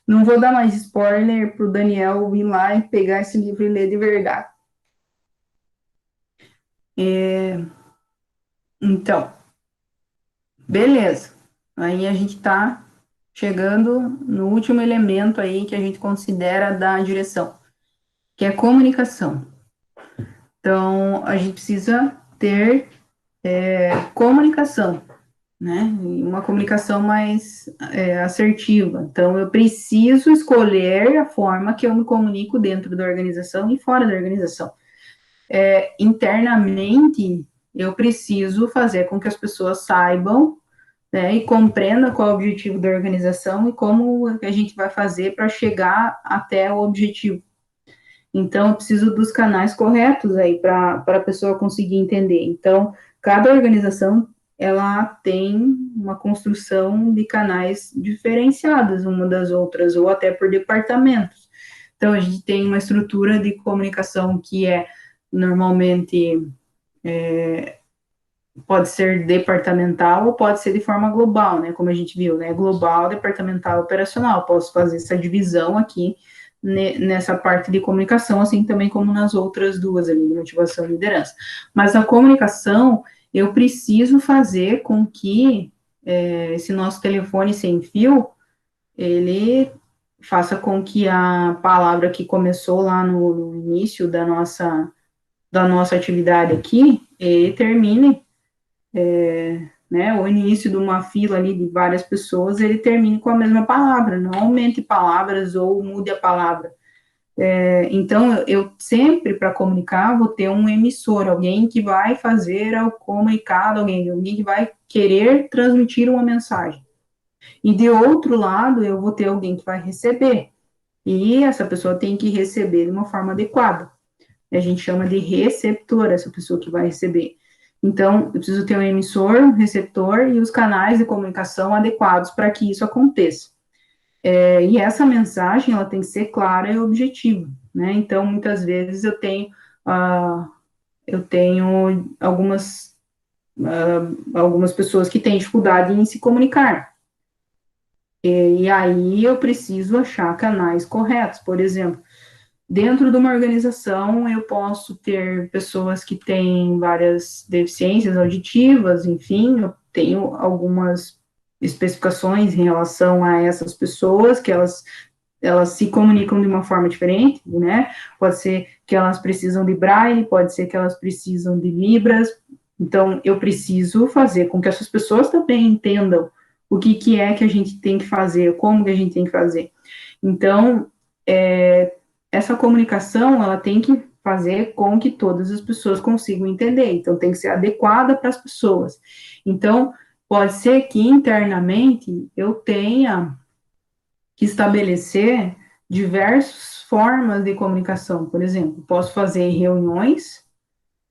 Não vou dar mais spoiler para o Daniel ir lá e pegar esse livro e ler de verdade. Então, beleza. Aí a gente está chegando no último elemento aí que a gente considera da direção, que é comunicação. Então, a gente precisa ter comunicação, né? E uma comunicação mais assertiva. Então, eu preciso escolher a forma que eu me comunico dentro da organização e fora da organização. Internamente, eu preciso fazer com que as pessoas saibam, né, e compreenda qual é o objetivo da organização e como a gente vai fazer para chegar até o objetivo. Então, eu preciso dos canais corretos aí para a pessoa conseguir entender. Então, cada organização ela tem uma construção de canais diferenciadas uma das outras, ou até por departamentos. Então, a gente tem uma estrutura de comunicação que é normalmente pode ser departamental ou pode ser de forma global, né? Como a gente viu, né? Global, departamental, operacional. Posso fazer essa divisão aqui nessa parte de comunicação, assim também como nas outras duas ali, de motivação e liderança. Mas a comunicação, eu preciso fazer com que esse nosso telefone sem fio, ele faça com que a palavra que começou lá no início da nossa atividade aqui, termine, né, o início de uma fila ali de várias pessoas, ele termine com a mesma palavra, não aumente palavras ou mude a palavra. Então, eu sempre, para comunicar, vou ter um emissor, alguém que vai fazer o comunicado, alguém que vai querer transmitir uma mensagem. E de outro lado, eu vou ter alguém que vai receber. E essa pessoa tem que receber de uma forma adequada. A gente chama de receptor, essa pessoa que vai receber. Então, eu preciso ter um emissor, um receptor e os canais de comunicação adequados para que isso aconteça. E essa mensagem, ela tem que ser clara e objetiva, né? Então, muitas vezes eu tenho algumas pessoas que têm dificuldade em se comunicar. E aí eu preciso achar canais corretos. Por exemplo, dentro de uma organização, eu posso ter pessoas que têm várias deficiências auditivas, enfim, eu tenho algumas especificações em relação a essas pessoas, que elas se comunicam de uma forma diferente, né? Pode ser que elas precisam de braille, pode ser que elas precisam de libras. Então, eu preciso fazer com que essas pessoas também entendam o que é que a gente tem que fazer, como que a gente tem que fazer. Então, essa comunicação, ela tem que fazer com que todas as pessoas consigam entender. Então, tem que ser adequada para as pessoas. Então, pode ser que internamente eu tenha que estabelecer diversas formas de comunicação. Por exemplo, posso fazer reuniões,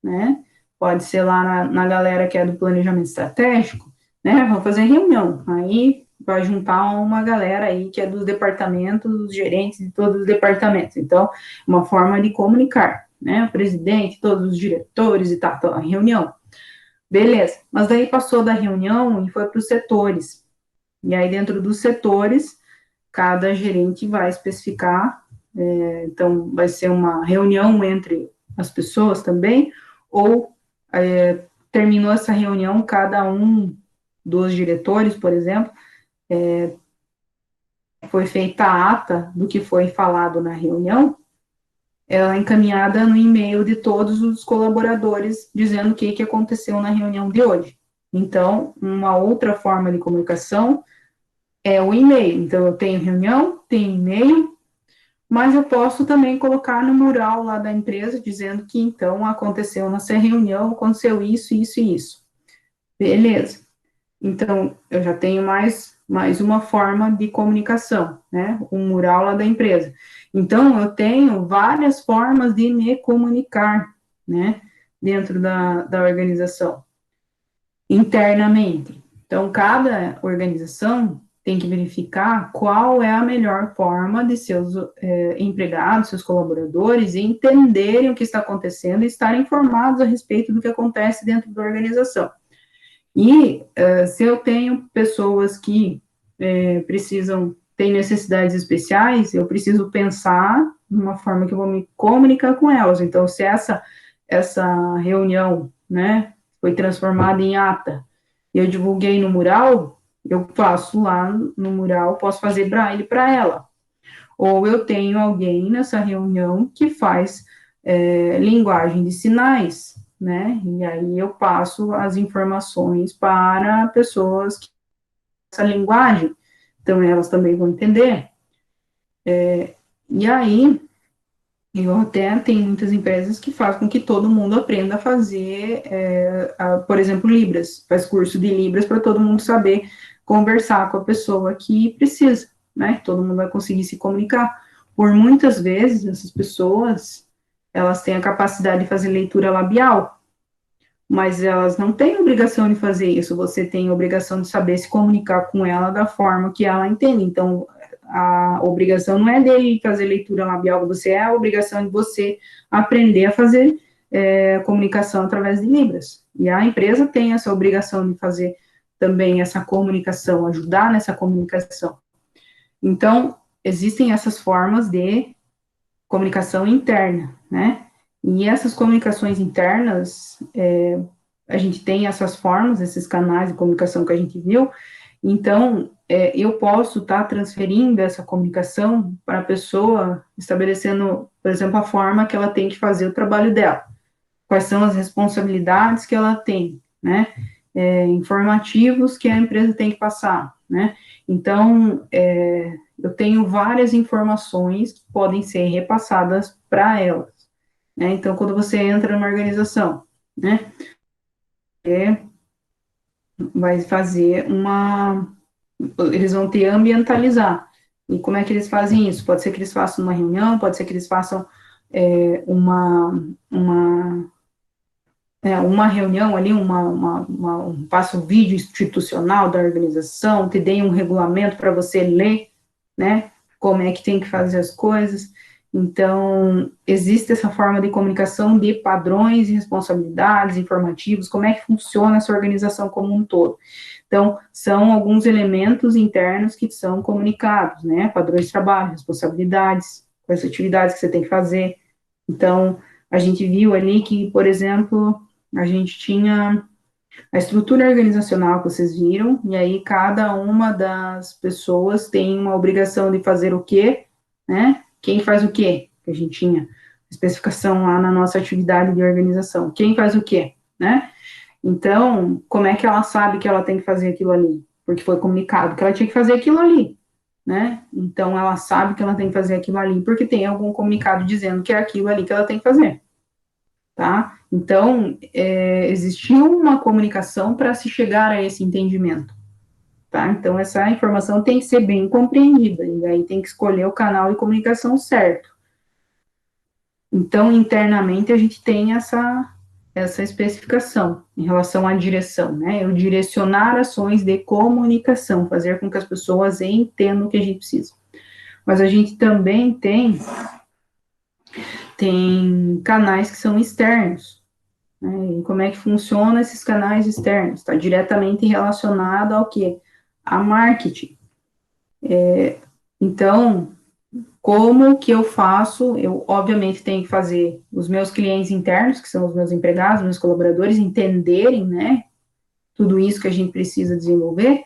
né? Pode ser lá na galera que é do planejamento estratégico, né? Vamos fazer reunião. Aí vai juntar uma galera aí que é dos departamentos, os gerentes de todos os departamentos. Então, uma forma de comunicar, né? O presidente, todos os diretores e tal, a reunião. Beleza. Mas daí passou da reunião e foi para os setores. E aí, dentro dos setores, cada gerente vai especificar, então vai ser uma reunião entre as pessoas também, ou terminou essa reunião, cada um dos diretores, por exemplo, foi feita a ata do que foi falado na reunião, ela é encaminhada no e-mail de todos os colaboradores, dizendo o que aconteceu na reunião de hoje. Então, uma outra forma de comunicação é o e-mail. Então, eu tenho reunião, tenho e-mail, mas eu posso também colocar no mural lá da empresa, dizendo que, então, aconteceu nessa reunião, aconteceu isso, isso e isso. Beleza. Então, eu já tenho mais uma forma de comunicação, né? Um mural lá da empresa. Então, eu tenho várias formas de me comunicar, né? Dentro da organização, internamente. Então, cada organização tem que verificar qual é a melhor forma de seus empregados, seus colaboradores, entenderem o que está acontecendo e estarem informados a respeito do que acontece dentro da organização. E se eu tenho pessoas que têm necessidades especiais, eu preciso pensar numa forma que eu vou me comunicar com elas. Então, se essa reunião, né, foi transformada em ata, eu divulguei no mural, eu faço lá no mural, posso fazer braille para ela. Ou eu tenho alguém nessa reunião que faz linguagem de sinais, né? E aí eu passo as informações para pessoas que essa linguagem, então elas também vão entender. E aí eu até tenho muitas empresas que fazem com que todo mundo aprenda a fazer, por exemplo, Libras, faz curso de Libras para todo mundo saber conversar com a pessoa que precisa, né? Todo mundo vai conseguir se comunicar. Por muitas vezes, essas pessoas, elas têm a capacidade de fazer leitura labial, mas elas não têm obrigação de fazer isso, você tem a obrigação de saber se comunicar com ela da forma que ela entende. Então, a obrigação não é dele fazer leitura labial, você é a obrigação de você aprender a fazer comunicação através de Libras. E a empresa tem essa obrigação de fazer também essa comunicação, ajudar nessa comunicação. Então, existem essas formas de comunicação interna, né? E essas comunicações internas, a gente tem essas formas, esses canais de comunicação que a gente viu, então, eu posso estar transferindo essa comunicação para a pessoa, estabelecendo, por exemplo, a forma que ela tem que fazer o trabalho dela, quais são as responsabilidades que ela tem, né? Informativos que a empresa tem que passar, né? Então, eu tenho várias informações que podem ser repassadas para elas, né? Então, quando você entra numa organização, né, vai fazer eles vão ter ambientalizar. E como é que eles fazem isso? Pode ser que eles façam uma reunião, pode ser que eles façam uma uma reunião ali, passa um vídeo institucional da organização, te dei um regulamento para você ler, né, como é que tem que fazer as coisas. Então, existe essa forma de comunicação de padrões e responsabilidades informativos, como é que funciona essa organização como um todo. Então, são alguns elementos internos que são comunicados, né, padrões de trabalho, responsabilidades, quais atividades que você tem que fazer. Então, a gente viu ali que, por exemplo, a gente tinha a estrutura organizacional que vocês viram, e aí cada uma das pessoas tem uma obrigação de fazer o quê, né? Quem faz o quê? Que a gente tinha especificação lá na nossa atividade de organização. Quem faz o quê, né? Então, como é que ela sabe que ela tem que fazer aquilo ali? Porque foi comunicado que ela tinha que fazer aquilo ali, né? Então, ela sabe que ela tem que fazer aquilo ali, porque tem algum comunicado dizendo que é aquilo ali que ela tem que fazer, tá? Então, existiu uma comunicação para se chegar a esse entendimento, tá? Então, essa informação tem que ser bem compreendida, e aí tem que escolher o canal de comunicação certo. Então, internamente, a gente tem essa especificação em relação à direção, né? Eu direcionar ações de comunicação, fazer com que as pessoas entendam o que a gente precisa. Mas a gente também tem canais que são externos, né? E como é que funcionam esses canais externos? Está diretamente relacionado ao quê? A marketing. Então, como que eu faço? Eu, obviamente, tenho que fazer os meus clientes internos, que são os meus empregados, meus colaboradores, entenderem, né, tudo isso que a gente precisa desenvolver,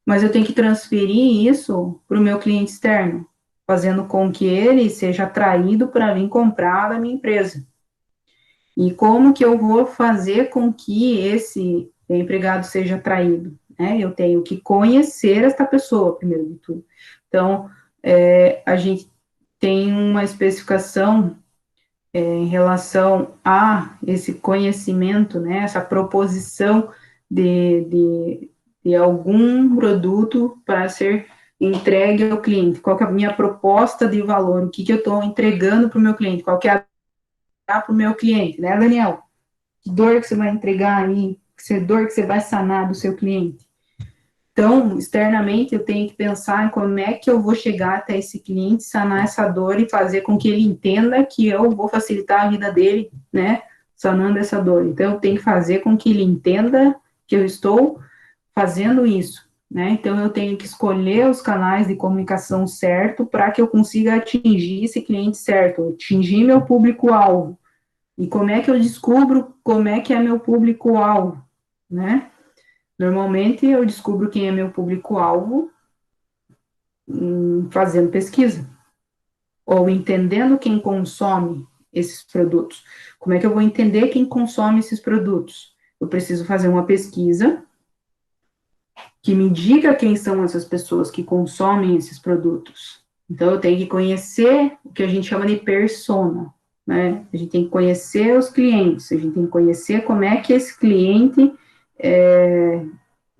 mas eu tenho que transferir isso para o meu cliente externo, fazendo com que ele seja atraído para vir comprar da minha empresa. E como que eu vou fazer com que esse empregado seja atraído, né? Eu tenho que conhecer esta pessoa, primeiro de tudo. Então, a gente tem uma especificação em relação a esse conhecimento, né, essa proposição de algum produto para ser entregue ao cliente, qual que é a minha proposta de valor, o que eu estou entregando para o meu cliente, qual que é para o meu cliente, né, Daniel? Que dor que você vai entregar aí, que dor que você vai sanar do seu cliente. Então, externamente, eu tenho que pensar em como é que eu vou chegar até esse cliente, sanar essa dor e fazer com que ele entenda que eu vou facilitar a vida dele, né, sanando essa dor. Então, eu tenho que fazer com que ele entenda que eu estou fazendo isso, né? Então, eu tenho que escolher os canais de comunicação certo para que eu consiga atingir esse cliente certo, atingir meu público-alvo. E como é que eu descubro como é que é meu público-alvo, né? Normalmente, eu descubro quem é meu público-alvo fazendo pesquisa, ou entendendo quem consome esses produtos. Como é que eu vou entender quem consome esses produtos? Eu preciso fazer uma pesquisa que me diga quem são essas pessoas que consomem esses produtos. Então, eu tenho que conhecer o que a gente chama de persona, né? A gente tem que conhecer os clientes, a gente tem que conhecer como é que esse cliente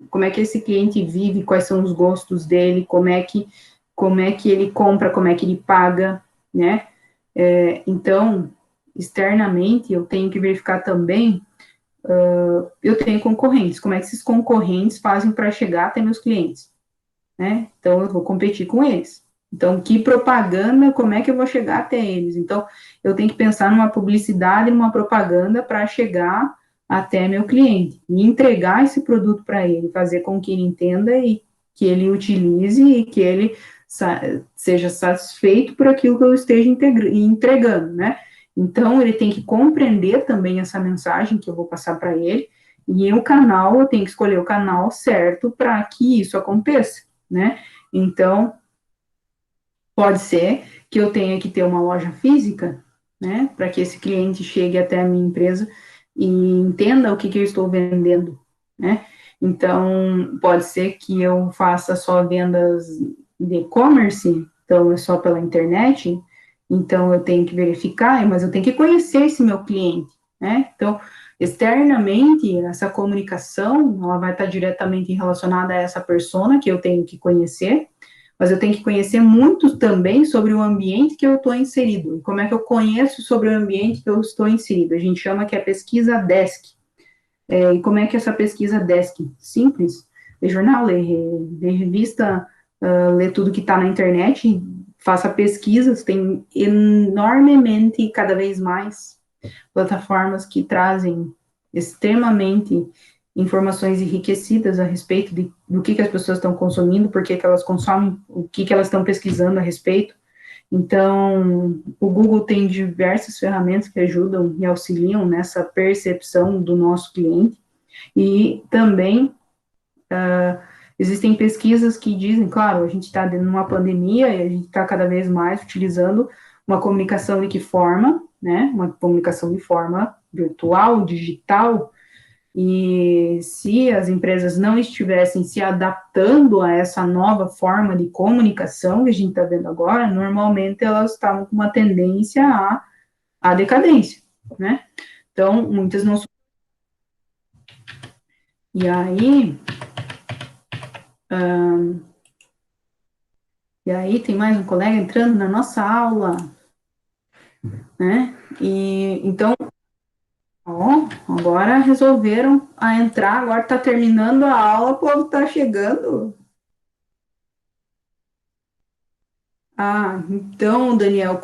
como é que esse cliente vive, quais são os gostos dele, como é que ele compra, como é que ele paga, né? Então, externamente, eu tenho que verificar também, eu tenho concorrentes, como é que esses concorrentes fazem para chegar até meus clientes, né? Então, eu vou competir com eles. Então, que propaganda, como é que eu vou chegar até eles? Então, eu tenho que pensar numa publicidade, numa propaganda para chegar até meu cliente e entregar esse produto para ele, fazer com que ele entenda e que ele utilize e que ele seja satisfeito por aquilo que eu esteja entregando, né? Então, ele tem que compreender também essa mensagem que eu vou passar para ele, e o canal, eu tenho que escolher o canal certo para que isso aconteça, né? Então, pode ser que eu tenha que ter uma loja física, né, para que esse cliente chegue até a minha empresa e entenda o que eu estou vendendo, né? Então, pode ser que eu faça só vendas de e-commerce, então é só pela internet, então eu tenho que verificar, mas eu tenho que conhecer esse meu cliente, né? Então, externamente, essa comunicação, ela vai estar diretamente relacionada a essa persona que eu tenho que conhecer, mas eu tenho que conhecer muito também sobre o ambiente que eu estou inserido. E como é que eu conheço sobre o ambiente que eu estou inserido? A gente chama que é pesquisa DESC, E como é que essa pesquisa desk? Simples, ler jornal, ler revista, ler tudo que está na internet, faça pesquisas, tem enormemente, cada vez mais, plataformas que trazem extremamente informações enriquecidas a respeito do que as pessoas estão consumindo, por que elas consomem, o que elas estão pesquisando a respeito. Então, o Google tem diversas ferramentas que ajudam e auxiliam nessa percepção do nosso cliente, e também existem pesquisas que dizem, claro, a gente está dentro de uma pandemia e a gente está cada vez mais utilizando uma comunicação de que forma, né? Uma comunicação de forma virtual, digital, e se as empresas não estivessem se adaptando a essa nova forma de comunicação que a gente está vendo agora, normalmente elas estavam com uma tendência à decadência, né? Então, muitas não. E aí, tem mais um colega entrando na nossa aula, né? E então, ó, agora resolveram entrar, agora está terminando a aula, o povo está chegando. Ah, então, Daniel,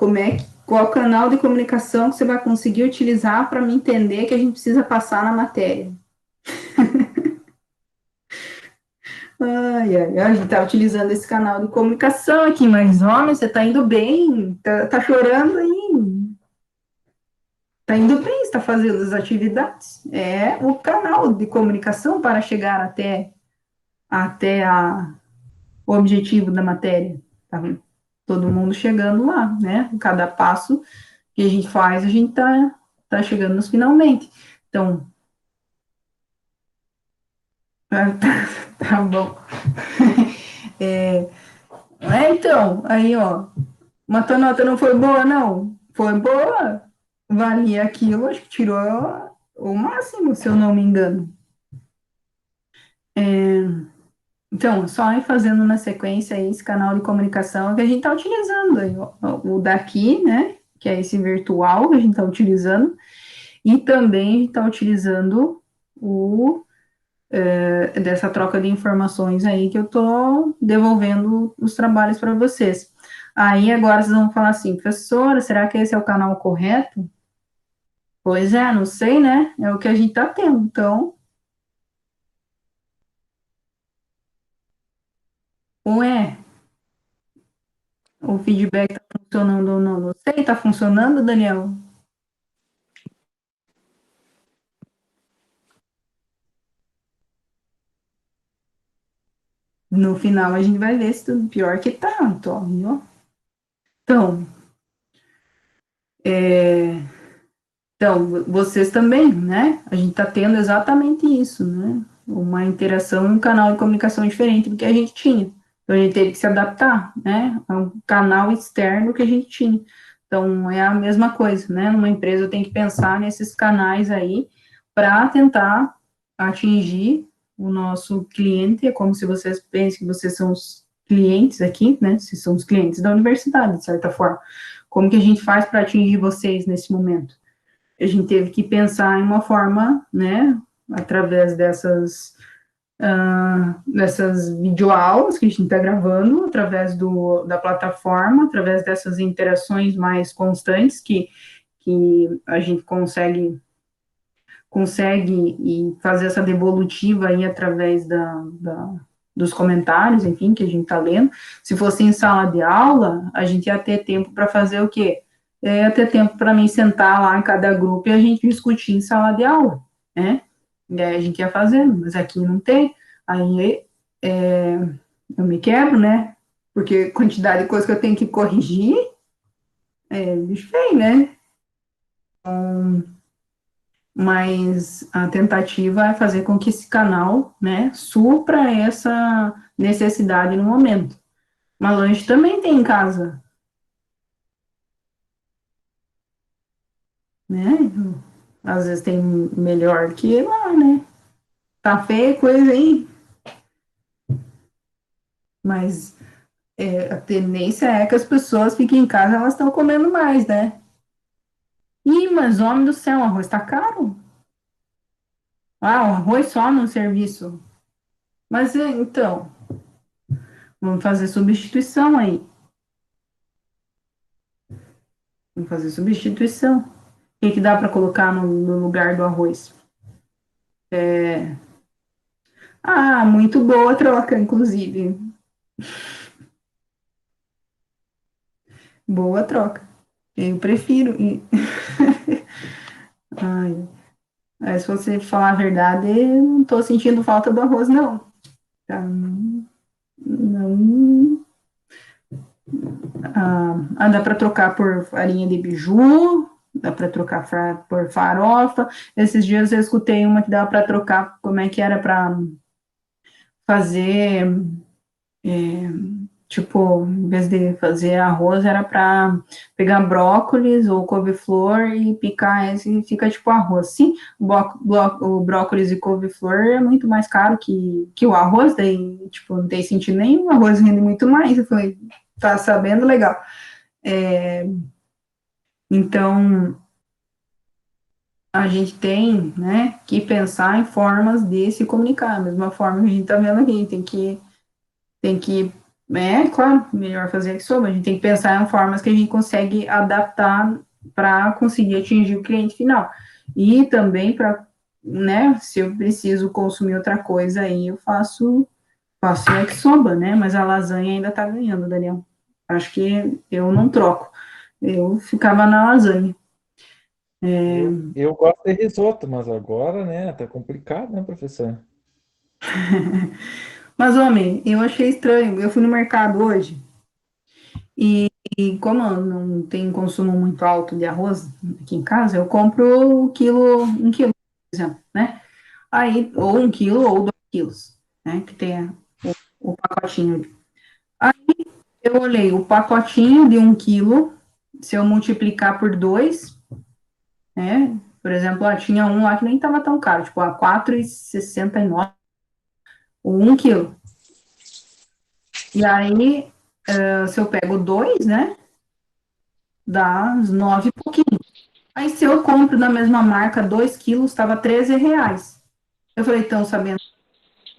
qual canal de comunicação que você vai conseguir utilizar para me entender que a gente precisa passar na matéria? Ai, ai, ai, a gente está utilizando esse canal de comunicação aqui, mas, homem, você está indo bem, tá chorando aí, tá indo bem, está fazendo as atividades. É o canal de comunicação para chegar até o objetivo da matéria. Tá todo mundo chegando lá, né? Cada passo que a gente faz, a gente tá chegando nos finalmente. Então, tá bom. Então, aí, ó, uma tua nota não foi boa, não? Foi boa? Valia aquilo, acho que tirou o máximo, se eu não me engano. Então, só ir fazendo na sequência aí esse canal de comunicação que a gente está utilizando, aí, o daqui, né, que é esse virtual que a gente está utilizando, e também a gente está utilizando dessa troca de informações aí que eu estou devolvendo os trabalhos para vocês. Aí agora vocês vão falar assim, professora, será que esse é o canal correto? Pois é, não sei, né? É o que a gente está tendo, então, ou o feedback está funcionando ou não, não sei, está funcionando, Daniel? No final a gente vai ver se tudo pior que tá, Antônio. Então, vocês também, né? A gente tá tendo exatamente isso, né? Uma interação e um canal de comunicação diferente do que a gente tinha. Então, a gente teve que se adaptar, né? A um canal externo que a gente tinha. Então, é a mesma coisa, né? Numa empresa, eu tenho que pensar nesses canais aí para tentar atingir o nosso cliente. É como se vocês pensem que vocês são os clientes aqui, né? Se são os clientes da universidade, de certa forma. Como que a gente faz para atingir vocês nesse momento? A gente teve que pensar em uma forma, né, através dessas videoaulas que a gente está gravando, através da plataforma, através dessas interações mais constantes que a gente consegue e fazer essa devolutiva aí através dos comentários, enfim, que a gente está lendo. Se fosse em sala de aula, a gente ia ter tempo para fazer o quê? Ia ter tempo para mim sentar lá em cada grupo e a gente discutir em sala de aula, né? E aí a gente ia fazendo, mas aqui não tem. Aí eu me quebro, né? Porque quantidade de coisa que eu tenho que corrigir bicho feio, né? Mas a tentativa é fazer com que esse canal, né, supra essa necessidade no momento. Mas lanche também tem em casa, né? Às vezes tem melhor que lá, né? Tá feia a coisa aí, mas a tendência é que as pessoas fiquem em casa, elas estão comendo mais, né? Ih, mas homem do céu, o arroz tá caro. Ah, o arroz só no serviço. Mas então, vamos fazer substituição aí. Vamos fazer substituição. O que que dá para colocar no lugar do arroz? Ah, muito boa troca, inclusive. Boa troca. Eu prefiro. Ai, mas se você falar a verdade, eu não tô sentindo falta do arroz, não. Tá? Não, não. Dá para trocar por farinha de beiju, dá para trocar por farofa. Esses dias eu escutei uma que dava para trocar, como é que era para fazer, tipo, em vez de fazer arroz, era para pegar brócolis ou couve-flor e picar esse e fica tipo arroz. Sim, o brócolis e couve-flor é muito mais caro que o arroz, daí, tipo, não tem sentido nenhum, o arroz rende muito mais. Eu falei, tá sabendo, legal. Então, a gente tem, né, que pensar em formas de se comunicar, da mesma forma que a gente está vendo aqui, claro, melhor fazer que sou, mas a gente tem que pensar em formas que a gente consegue adaptar para conseguir atingir o cliente final. E também para, né, se eu preciso consumir outra coisa, aí eu faço yakisoba, né, mas a lasanha ainda está ganhando, Daniel. Acho que eu não troco, eu ficava na lasanha. Eu gosto de risoto, mas agora, né, tá complicado, né, professor? Mas, homem, eu achei estranho. Eu fui no mercado hoje e como eu não tenho consumo muito alto de arroz aqui em casa, eu compro um quilo, por exemplo, né? Aí, ou 1 quilo ou 2 quilos, né? Que tem o pacotinho. Aí eu olhei o pacotinho de 1 quilo, se eu multiplicar por dois, né? Por exemplo, tinha um lá que nem tava tão caro, tipo, a 4,69, o 1 quilo. E aí, se eu pego dois, né? Dá uns 9 e pouquinho. Aí, se eu compro na mesma marca 2 quilos, estava R$ 13. Eu falei, então, sabendo,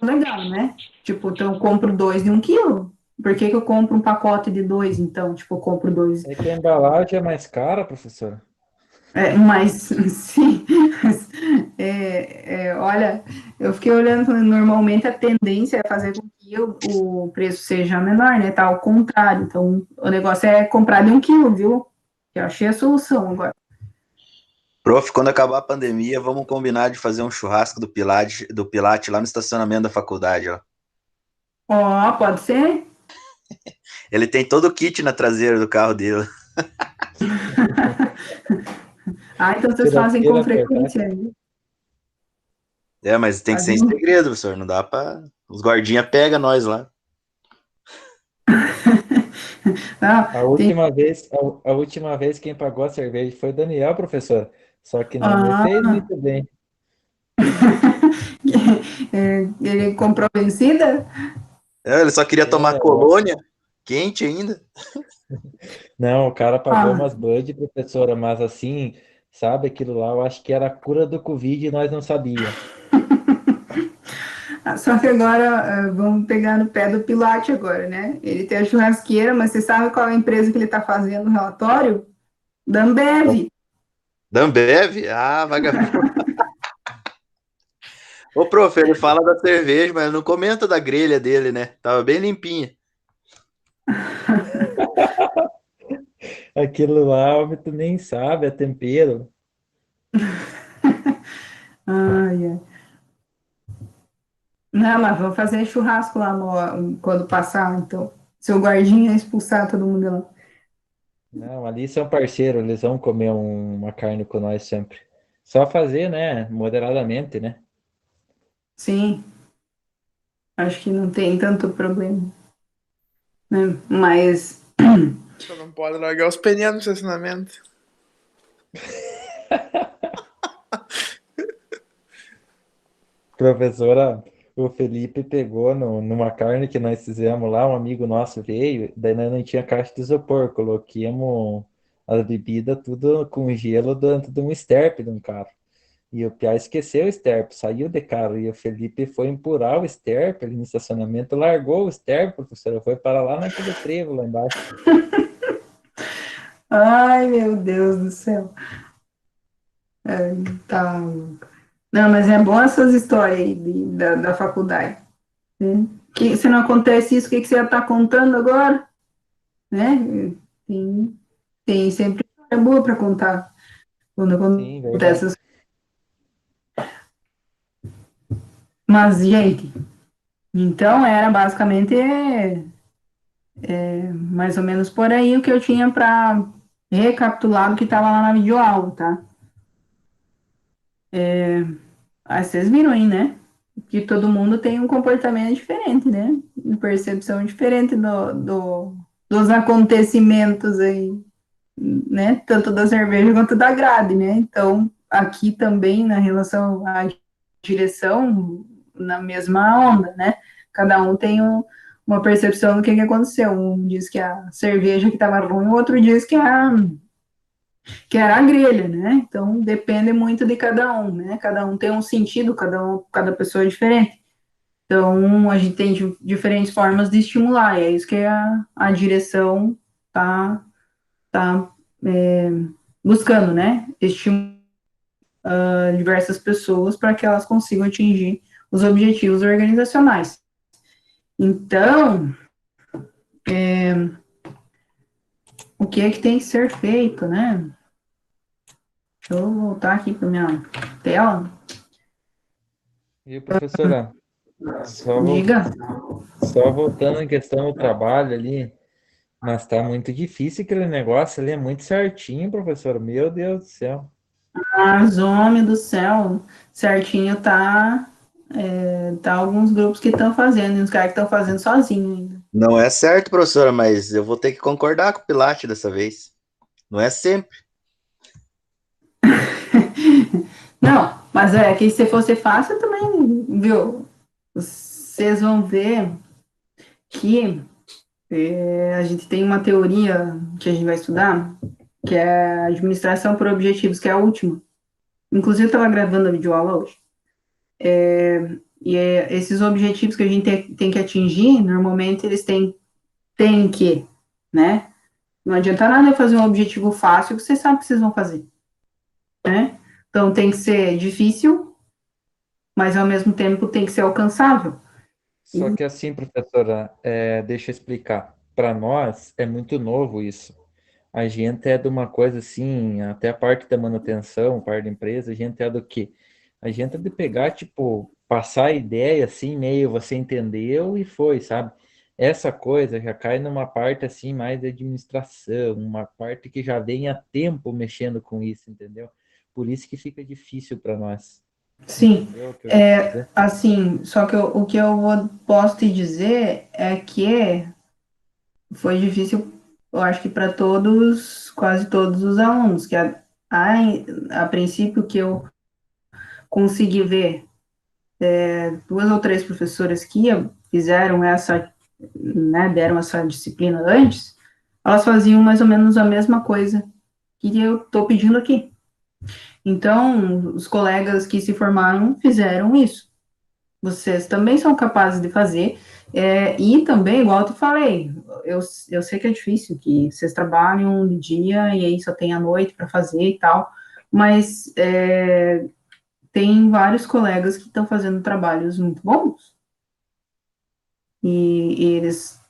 legal, né? Tipo, então eu compro dois de 1 quilo. Por que que eu compro um pacote de dois, então? Tipo, eu compro dois. É que a embalagem é mais cara, professor. Mas, sim, olha, eu fiquei olhando, falando, normalmente a tendência é fazer com que o preço seja menor, né? Tá ao contrário. Então, o negócio é comprar de 1 quilo, viu? Eu achei a solução agora. Prof, quando acabar a pandemia, vamos combinar de fazer um churrasco do Pilate lá no estacionamento da faculdade, ó. Ó, pode ser? Ele tem todo o kit na traseira do carro dele. Ah, então vocês fazem com Churrasqueira portátil. frequência aí. É, mas tem que ser em Fazem. segredo, professor. Não dá pra. Os guardinha pega nós lá. Ah, A tem. última vez, a última vez quem pagou a cerveja foi o Daniel, professor. Só que não me fez Ah, muito bem. ele comprou vencida? É, ele só queria tomar É, ó. colônia, quente ainda. Não, o cara pagou Ah, umas Bud, professora, mas assim, sabe, aquilo lá, eu acho que era a cura do Covid e nós não sabia. só que agora vamos pegar no pé do Pilate agora, né? Ele tem a churrasqueira, mas você sabe qual é a empresa que ele está fazendo o relatório? Da Ambev. Da Ambev? Ah, vagabundo. Ô, prof, ele fala da cerveja, mas não comenta da grelha dele, né? Tava bem limpinha. Aquilo lá, homem, tu nem sabe, é tempero. Ai, ai. Não, mas vamos fazer churrasco lá quando passar, então. Seu guardinha expulsar todo mundo lá. Não, ali são parceiros, eles vão comer uma carne com nós sempre. Só fazer, né, moderadamente, né? Sim, acho que não tem tanto problema, né? Mas, Só não pode largar os pneus no estacionamento. Professora, o Felipe pegou numa carne que nós fizemos lá, um amigo nosso veio, daí nós não tinha caixa de isopor, coloquemos as bebidas tudo com gelo dentro de um esterpe de um carro. E o Piá esqueceu o Sterp, saiu de carro, e o Felipe foi empurrar o Sterp ali no estacionamento, largou o Sterp, professora, foi para lá naquele trevo lá embaixo. Ai, meu Deus do céu. Tá. Não, mas é bom essas histórias aí da faculdade, né? Que, se não acontece isso, o que, que você ia estar contando agora? Né? Tem, tem sempre história boa para contar quando Sim, verdade. acontece essas. Mas, gente, então era basicamente mais ou menos por aí o que eu tinha para recapitular do que estava lá na videoaula, tá? Aí vocês viram aí, né? Que todo mundo tem um comportamento diferente, né? Uma percepção diferente dos acontecimentos aí, né? Tanto da cerveja quanto da grade, né? Então, aqui também, na relação à direção, na mesma onda, né? Cada um tem uma percepção do que aconteceu. Um diz que a cerveja que estava ruim, o outro diz que era a grelha, né? Então depende muito de cada um, né? Cada um tem um sentido, cada pessoa é diferente. Então a gente tem diferentes formas de estimular, e é isso que a direção tá, tá buscando, né? Estimular diversas pessoas para que elas consigam atingir os objetivos organizacionais. Então, o que é que tem que ser feito, né? Deixa eu voltar aqui para minha tela. E professora, só, Diga. só voltando em questão do trabalho ali, mas tá muito difícil aquele negócio ali, é muito certinho, professor. Meu Deus do céu. Mas, homem do céu, certinho tá alguns grupos que estão fazendo, e os caras que estão fazendo sozinho ainda. Não é certo, professora, mas eu vou ter que concordar com o Pilates dessa vez. Não é sempre. Não, mas é que se fosse fácil também, viu? Vocês vão ver que a gente tem uma teoria que a gente vai estudar, que é a administração por objetivos, que é a última. Inclusive, eu estava gravando a videoaula hoje. Esses objetivos que a gente tem que atingir, normalmente eles têm que, né? Não adianta nada eu fazer um objetivo fácil que você sabe que vocês vão fazer, né? Então tem que ser difícil, mas ao mesmo tempo tem que ser alcançável. Só que assim, professora, deixa eu explicar. Para nós é muito novo isso. A gente é de uma coisa assim, até a parte da manutenção, parte da empresa, a gente é do quê? A gente é de pegar, tipo, passar a ideia assim, meio você entendeu e foi, sabe? Essa coisa já cai numa parte assim mais de administração, uma parte que já vem há tempo mexendo com isso, entendeu? Por isso que fica difícil para nós. Sim, Entendeu o que eu quero dizer? assim, só que o que posso te dizer é que foi difícil, eu acho que para todos, quase todos os alunos, que a princípio que eu consegui ver duas ou três professoras que fizeram essa, né, deram essa disciplina antes, elas faziam mais ou menos a mesma coisa que eu estou pedindo aqui. Então, os colegas que se formaram fizeram isso. Vocês também são capazes de fazer, e também, igual eu te falei, eu sei que é difícil, que vocês trabalham de dia e aí só tem a noite para fazer e tal, mas tem vários colegas que estão fazendo trabalhos muito bons, e eles,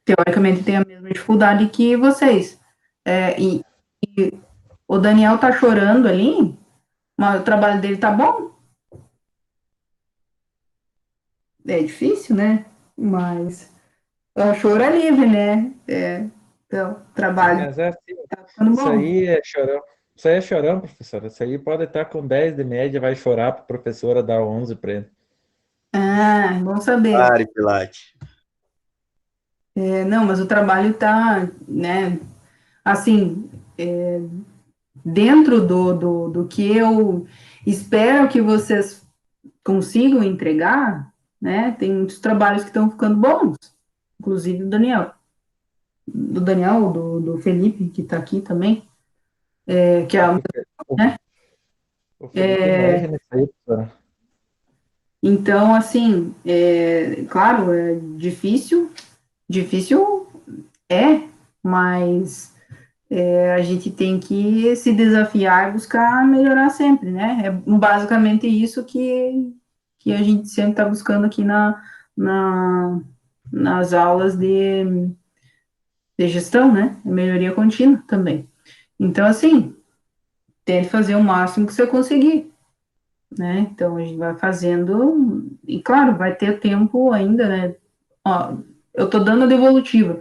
teoricamente, têm a mesma dificuldade que vocês. E o Daniel tá chorando ali, mas o trabalho dele tá bom. É difícil, né? Mas o choro é livre, né? Então, trabalho Mas é assim, tá ficando isso bom. aí é chorão. Isso aí é chorão, professora. Isso aí pode estar com 10 de média, vai chorar para a professora dar 11 para ele. Ah, bom saber. Pare, Pilates. Não, mas o trabalho tá, né? Assim, dentro do que eu espero que vocês consigam entregar, né? Tem muitos trabalhos que estão ficando bons, inclusive o Daniel. Do Daniel, do Felipe, que está aqui também, que é, O né? O Felipe manja nisso aí, professora. Então, assim, claro, é difícil, difícil mas a gente tem que se desafiar e buscar melhorar sempre, né? É basicamente isso que a gente sempre está buscando aqui na, nas aulas de gestão, né? Melhoria contínua também. Então, assim, tente fazer o máximo que você conseguir, né? Então, a gente vai fazendo, e claro, vai ter tempo ainda, né? Ó, eu tô dando a devolutiva.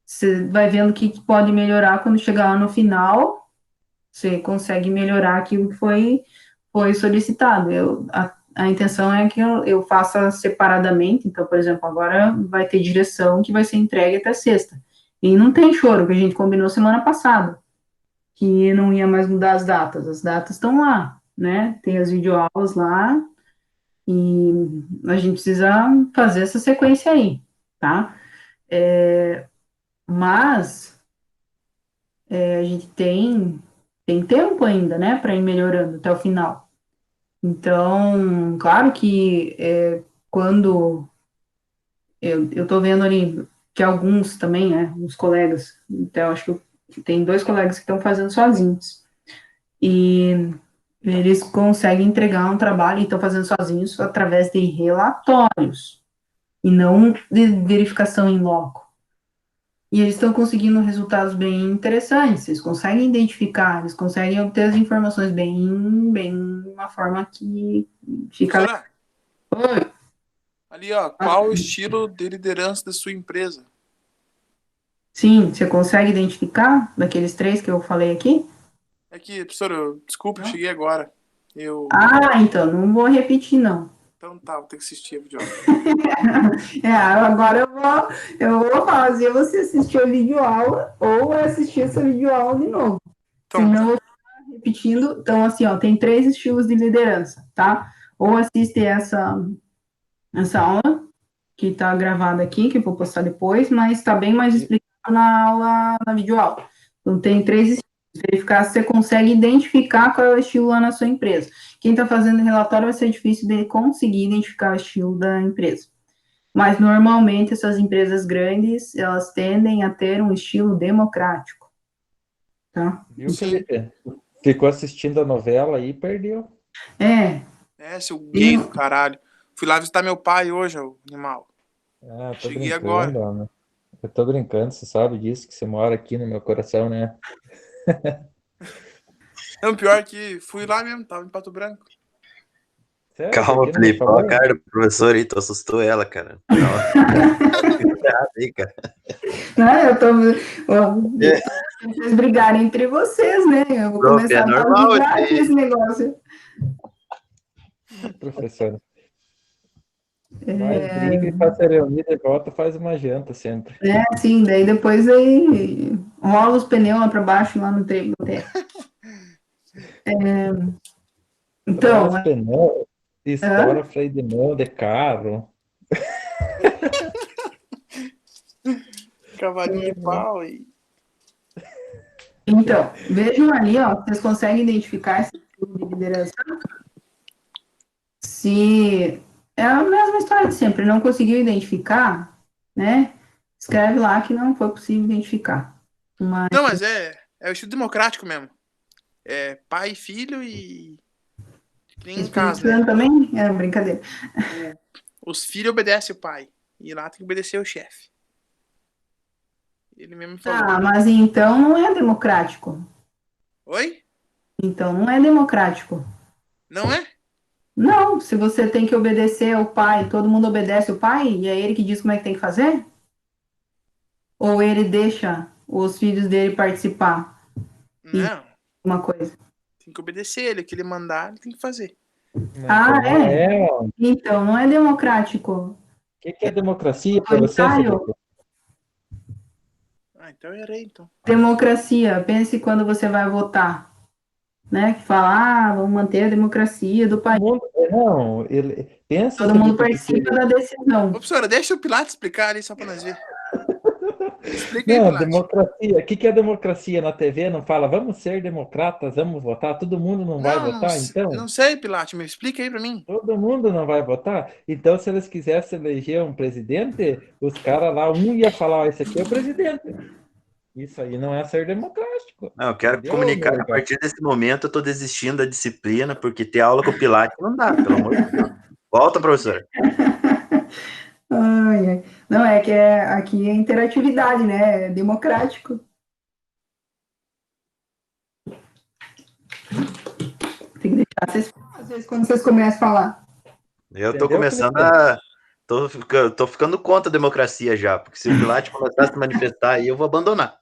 Você vai vendo o que pode melhorar quando chegar lá no final, você consegue melhorar aquilo que foi solicitado. A intenção é que eu faça separadamente, então, por exemplo, agora vai ter direção que vai ser entregue até sexta. E não tem choro, que a gente combinou semana passada, que não ia mais mudar as datas estão lá, né? Tem as videoaulas lá, e a gente precisa fazer essa sequência aí, tá? Mas a gente tem tempo ainda, né, para ir melhorando até o final. Então, claro que quando eu tô vendo ali que alguns também, né, uns colegas, então acho que tem 2 colegas que estão fazendo sozinhos, e eles conseguem entregar um trabalho e estão fazendo sozinhos através de relatórios, e não de verificação em loco. E eles estão conseguindo resultados bem interessantes, eles conseguem identificar, eles conseguem obter as informações bem de uma forma que fica... Professora, Oi. ali, ó, qual o estilo de liderança da sua empresa? Sim, você consegue identificar daqueles 3 que eu falei aqui? É que, professora, desculpa, eu cheguei agora. Então, não vou repetir, não. Então tá, vou ter que assistir a videoaula. Agora eu vou fazer você assistir a videoaula ou assistir essa videoaula de novo. Então, Senão eu vou ficar repetindo. Então, assim, ó, tem 3 estilos de liderança, tá? Ou assiste essa aula, que está gravada aqui, que eu vou postar depois, mas está bem mais explicado na aula, na videoaula. Então, tem 3 estilos. Verificar se você consegue identificar qual é o estilo lá na sua empresa. Quem está fazendo relatório vai ser difícil de conseguir identificar o estilo da empresa. Mas, normalmente, essas empresas grandes, elas tendem a ter um estilo democrático, tá? Viu, Felipe? Ficou assistindo a novela aí e perdeu. seu gay do caralho. Fui lá visitar meu pai hoje, ô animal. Ah, tô Cheguei brincando, agora. Ana. Eu tô brincando, você sabe disso, que você mora aqui no meu coração, né? Não, pior é que fui lá mesmo, tava em Pato Branco. Sério? Por Calma, que não me Felipe. Olha falou? a cara do professor aí, tu assustou ela, cara. Não. Aí, cara. Eu tô vocês brigarem entre vocês, né? Eu vou Prof, começar é a dar normal risada esse- nesse negócio. Professor. Vai, briga e faz a reunida e volta, faz uma janta sempre. Sim, daí depois aí rola os pneus lá pra baixo, lá no teto. Então, Traz pneu, estoura freio de mão de carro. Cavalinho de pau e... então, vejam ali, ó, vocês conseguem identificar esse tipo de liderança? Se é a mesma história de sempre, não conseguiu identificar, né? Escreve lá que não foi possível identificar. Mas Não, mas é o estilo democrático mesmo. É pai e filho e... Nem em Espírito casa, né? Santo também? É brincadeira. Os filhos obedecem o pai. E lá tem que obedecer o chefe. Ele mesmo falou. Ah, mas então não é democrático. Oi? Então não é democrático. Não é? Não, se você tem que obedecer ao pai, todo mundo obedece o pai, e é ele que diz como é que tem que fazer? Ou ele deixa os filhos dele participar de Não. uma coisa? Tem que obedecer ele. O que ele mandar, ele tem que fazer. Ah, Então, não é. O Então não é democrático. que é democracia para você, Autoritário. Felipe? Ah, então eu errei, então. Democracia, pense quando você vai votar, né? Que fala, vamos manter a democracia do país. Não, ele pensa, Todo mundo Felipe, participa da decisão. Ô, professora, deixa o Pilates explicar ali só pra nós ver. Explica aí, Não, Pilate. democracia. O que é democracia na TV? Não fala, vamos ser democratas, vamos votar. Todo mundo não vai votar, então? Não sei, Pilate, me explica aí pra mim. Todo mundo não vai votar? Então, se eles quisessem eleger um presidente, os caras lá, um ia falar, ó, esse aqui é o presidente. Isso aí não é ser democrático. Não, eu quero Entendeu, comunicar que a Morgan? partir desse momento eu tô desistindo da disciplina, porque ter aula com o Pilates não dá, pelo amor de Deus. Volta, professor. Ai, ai. Não, é que aqui é interatividade, né? É democrático. Tem que deixar vocês falar, às vezes, quando vocês começam a falar. Eu tô Entendeu, começando Felipe? a. Tô ficando contra a democracia já, porque se o Pilates começar a se manifestar aí, eu vou abandonar.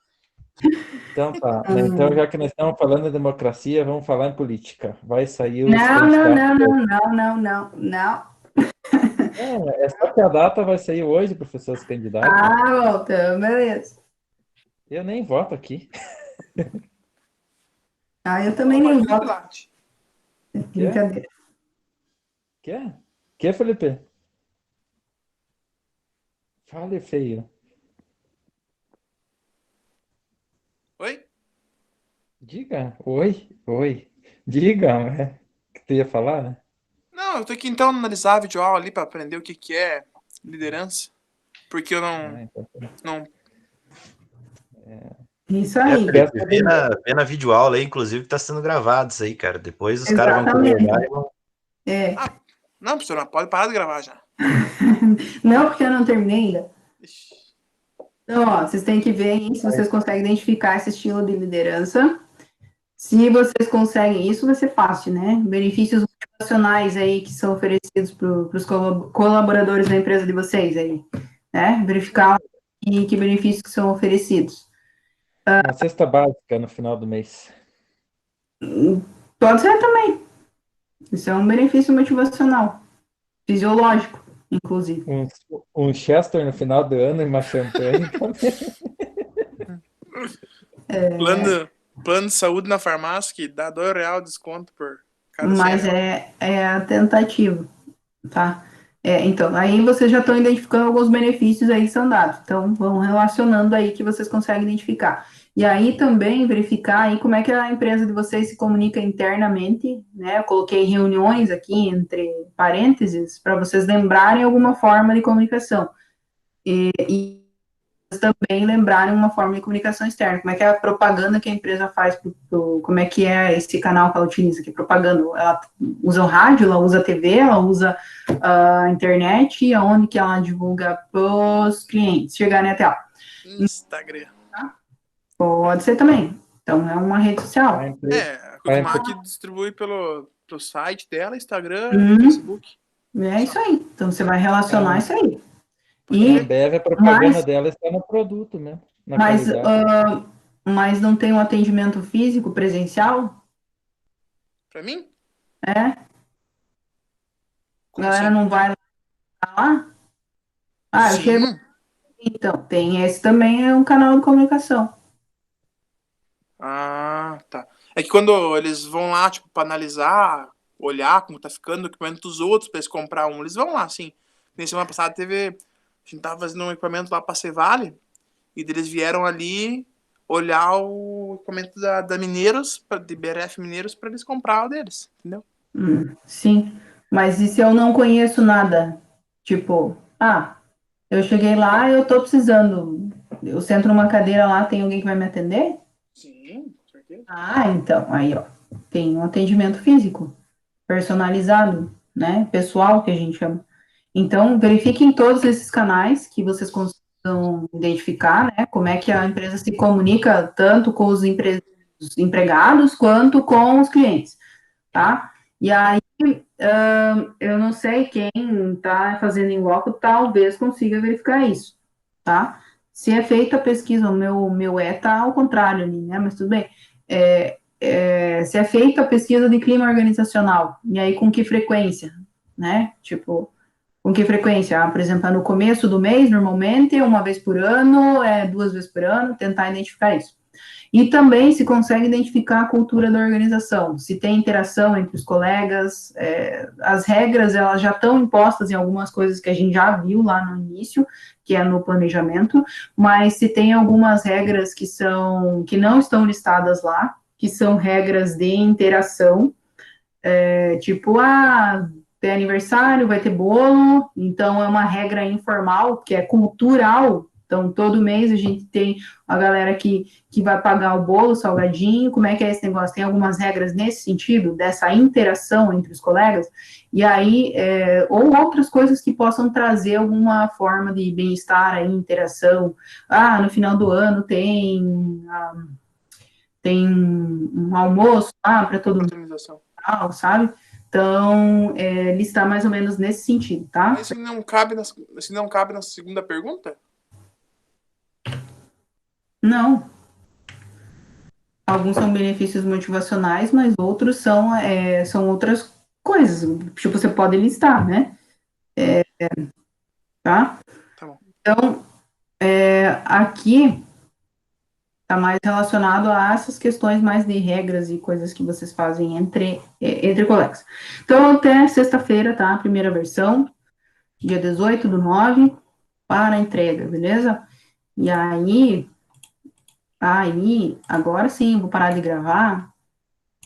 Então tá. Então, já que nós estamos falando de democracia, vamos falar em política. Vai sair os Não, não, candidatos. não, não, não, não, não. Não, é só que a data vai sair hoje, professor, os candidatos. Ah, volta, beleza. Eu nem voto aqui. Ah, eu também nem voto. Pilate. Brincadeira. Quer? Quer, Felipe? Fale, feio. Oi? Diga. Oi, oi. Diga, o que tu ia falar? Não, eu tô aqui então analisar a videoaula ali pra aprender o que que é liderança. Porque eu Ah, então, não Isso aí. Felipe, vê na videoaula aí, inclusive, que tá sendo gravado isso aí, cara. Depois os caras vão querer Exatamente. olhar e vão. É. Não, professor, não pode parar de gravar já. Não, porque eu não terminei ainda. Ixi. Então, ó, vocês têm que ver aí se vocês conseguem identificar esse estilo de liderança. Se vocês conseguem isso, vai ser fácil, né? Benefícios motivacionais aí que são oferecidos para os colaboradores da empresa de vocês aí, né? Verificar que benefícios que são oferecidos. uma cesta básica no final do mês. Pode ser também. Isso é um benefício motivacional, fisiológico, inclusive. Um Chester no final do ano e uma champanhe também. Plano de saúde na farmácia que dá R$2 de desconto por cada Mas R$100. é a tentativa, tá? Então, aí vocês já estão identificando alguns benefícios aí que são dados. Então, vão relacionando aí que vocês conseguem identificar. E aí também verificar aí como é que a empresa de vocês se comunica internamente, né? Eu coloquei reuniões aqui entre parênteses para vocês lembrarem alguma forma de comunicação. E também lembrarem uma forma de comunicação externa, como é que é a propaganda que a empresa faz, como é que é esse canal que ela utiliza, que propaganda, ela usa o rádio, ela usa a TV, ela usa a internet, e aonde que ela divulga para os clientes chegarem até ela. Instagram. Pode ser também, então é uma rede social. A Cookie que distribui pelo site dela, Instagram, Facebook. É isso aí, então você vai relacionar isso aí. E a propaganda dela está no produto, né? Mas não tem um atendimento físico, presencial? Pra mim? A galera não vai lá? Eu chego. Então, tem esse também, é um canal de comunicação. Ah, tá. É que quando eles vão lá, tipo, pra analisar, olhar como tá ficando o equipamento dos outros pra eles comprar um, eles vão lá, assim. Na semana passada a gente tava fazendo um equipamento lá pra Cevale, e eles vieram ali olhar o equipamento da Mineiros, de BRF Mineiros, pra eles comprar o deles, entendeu? Sim, mas e se eu não conheço nada? Tipo, eu cheguei lá e eu tô precisando. Eu sento numa cadeira lá, tem alguém que vai me atender? Sim, com certeza. Então, aí, ó, tem um atendimento físico, personalizado, né? Pessoal, que a gente chama. Então, verifiquem todos esses canais que vocês consigam identificar, né? Como é que a empresa se comunica tanto com os empregados quanto com os clientes, tá? E aí, eu não sei quem está fazendo em loco, talvez consiga verificar isso, tá? Se é feita a pesquisa, o meu tá ao contrário ali, né? Mas tudo bem. Se é feita a pesquisa de clima organizacional, e aí com que frequência, né? Tipo, com que frequência? Por exemplo, no começo do mês, normalmente, uma vez por ano, 2 vezes por ano, tentar identificar isso. E também se consegue identificar a cultura da organização, se tem interação entre os colegas, as regras, elas já estão impostas em algumas coisas que a gente já viu lá no início, que é no planejamento, mas se tem algumas regras que não estão listadas lá, que são regras de interação, tipo, tem aniversário, vai ter bolo, então é uma regra informal, que é cultural, então todo mês a gente tem a galera que vai pagar o bolo, o salgadinho, como é que é esse negócio? Tem algumas regras nesse sentido, dessa interação entre os colegas, e aí, ou outras coisas que possam trazer alguma forma de bem-estar aí, interação, no final do ano tem um almoço para todo mundo, sabe? Então, listar mais ou menos nesse sentido, tá? Mas se não cabe na segunda pergunta? Não. Alguns são benefícios motivacionais, mas outros são outras coisas. Tipo, você pode listar, né? Tá? Tá bom. Então, aqui está mais relacionado a essas questões mais de regras e coisas que vocês fazem entre colegas. Então, até sexta-feira, tá? A primeira versão, dia 18/9, para entrega, beleza? E aí, agora sim, vou parar de gravar,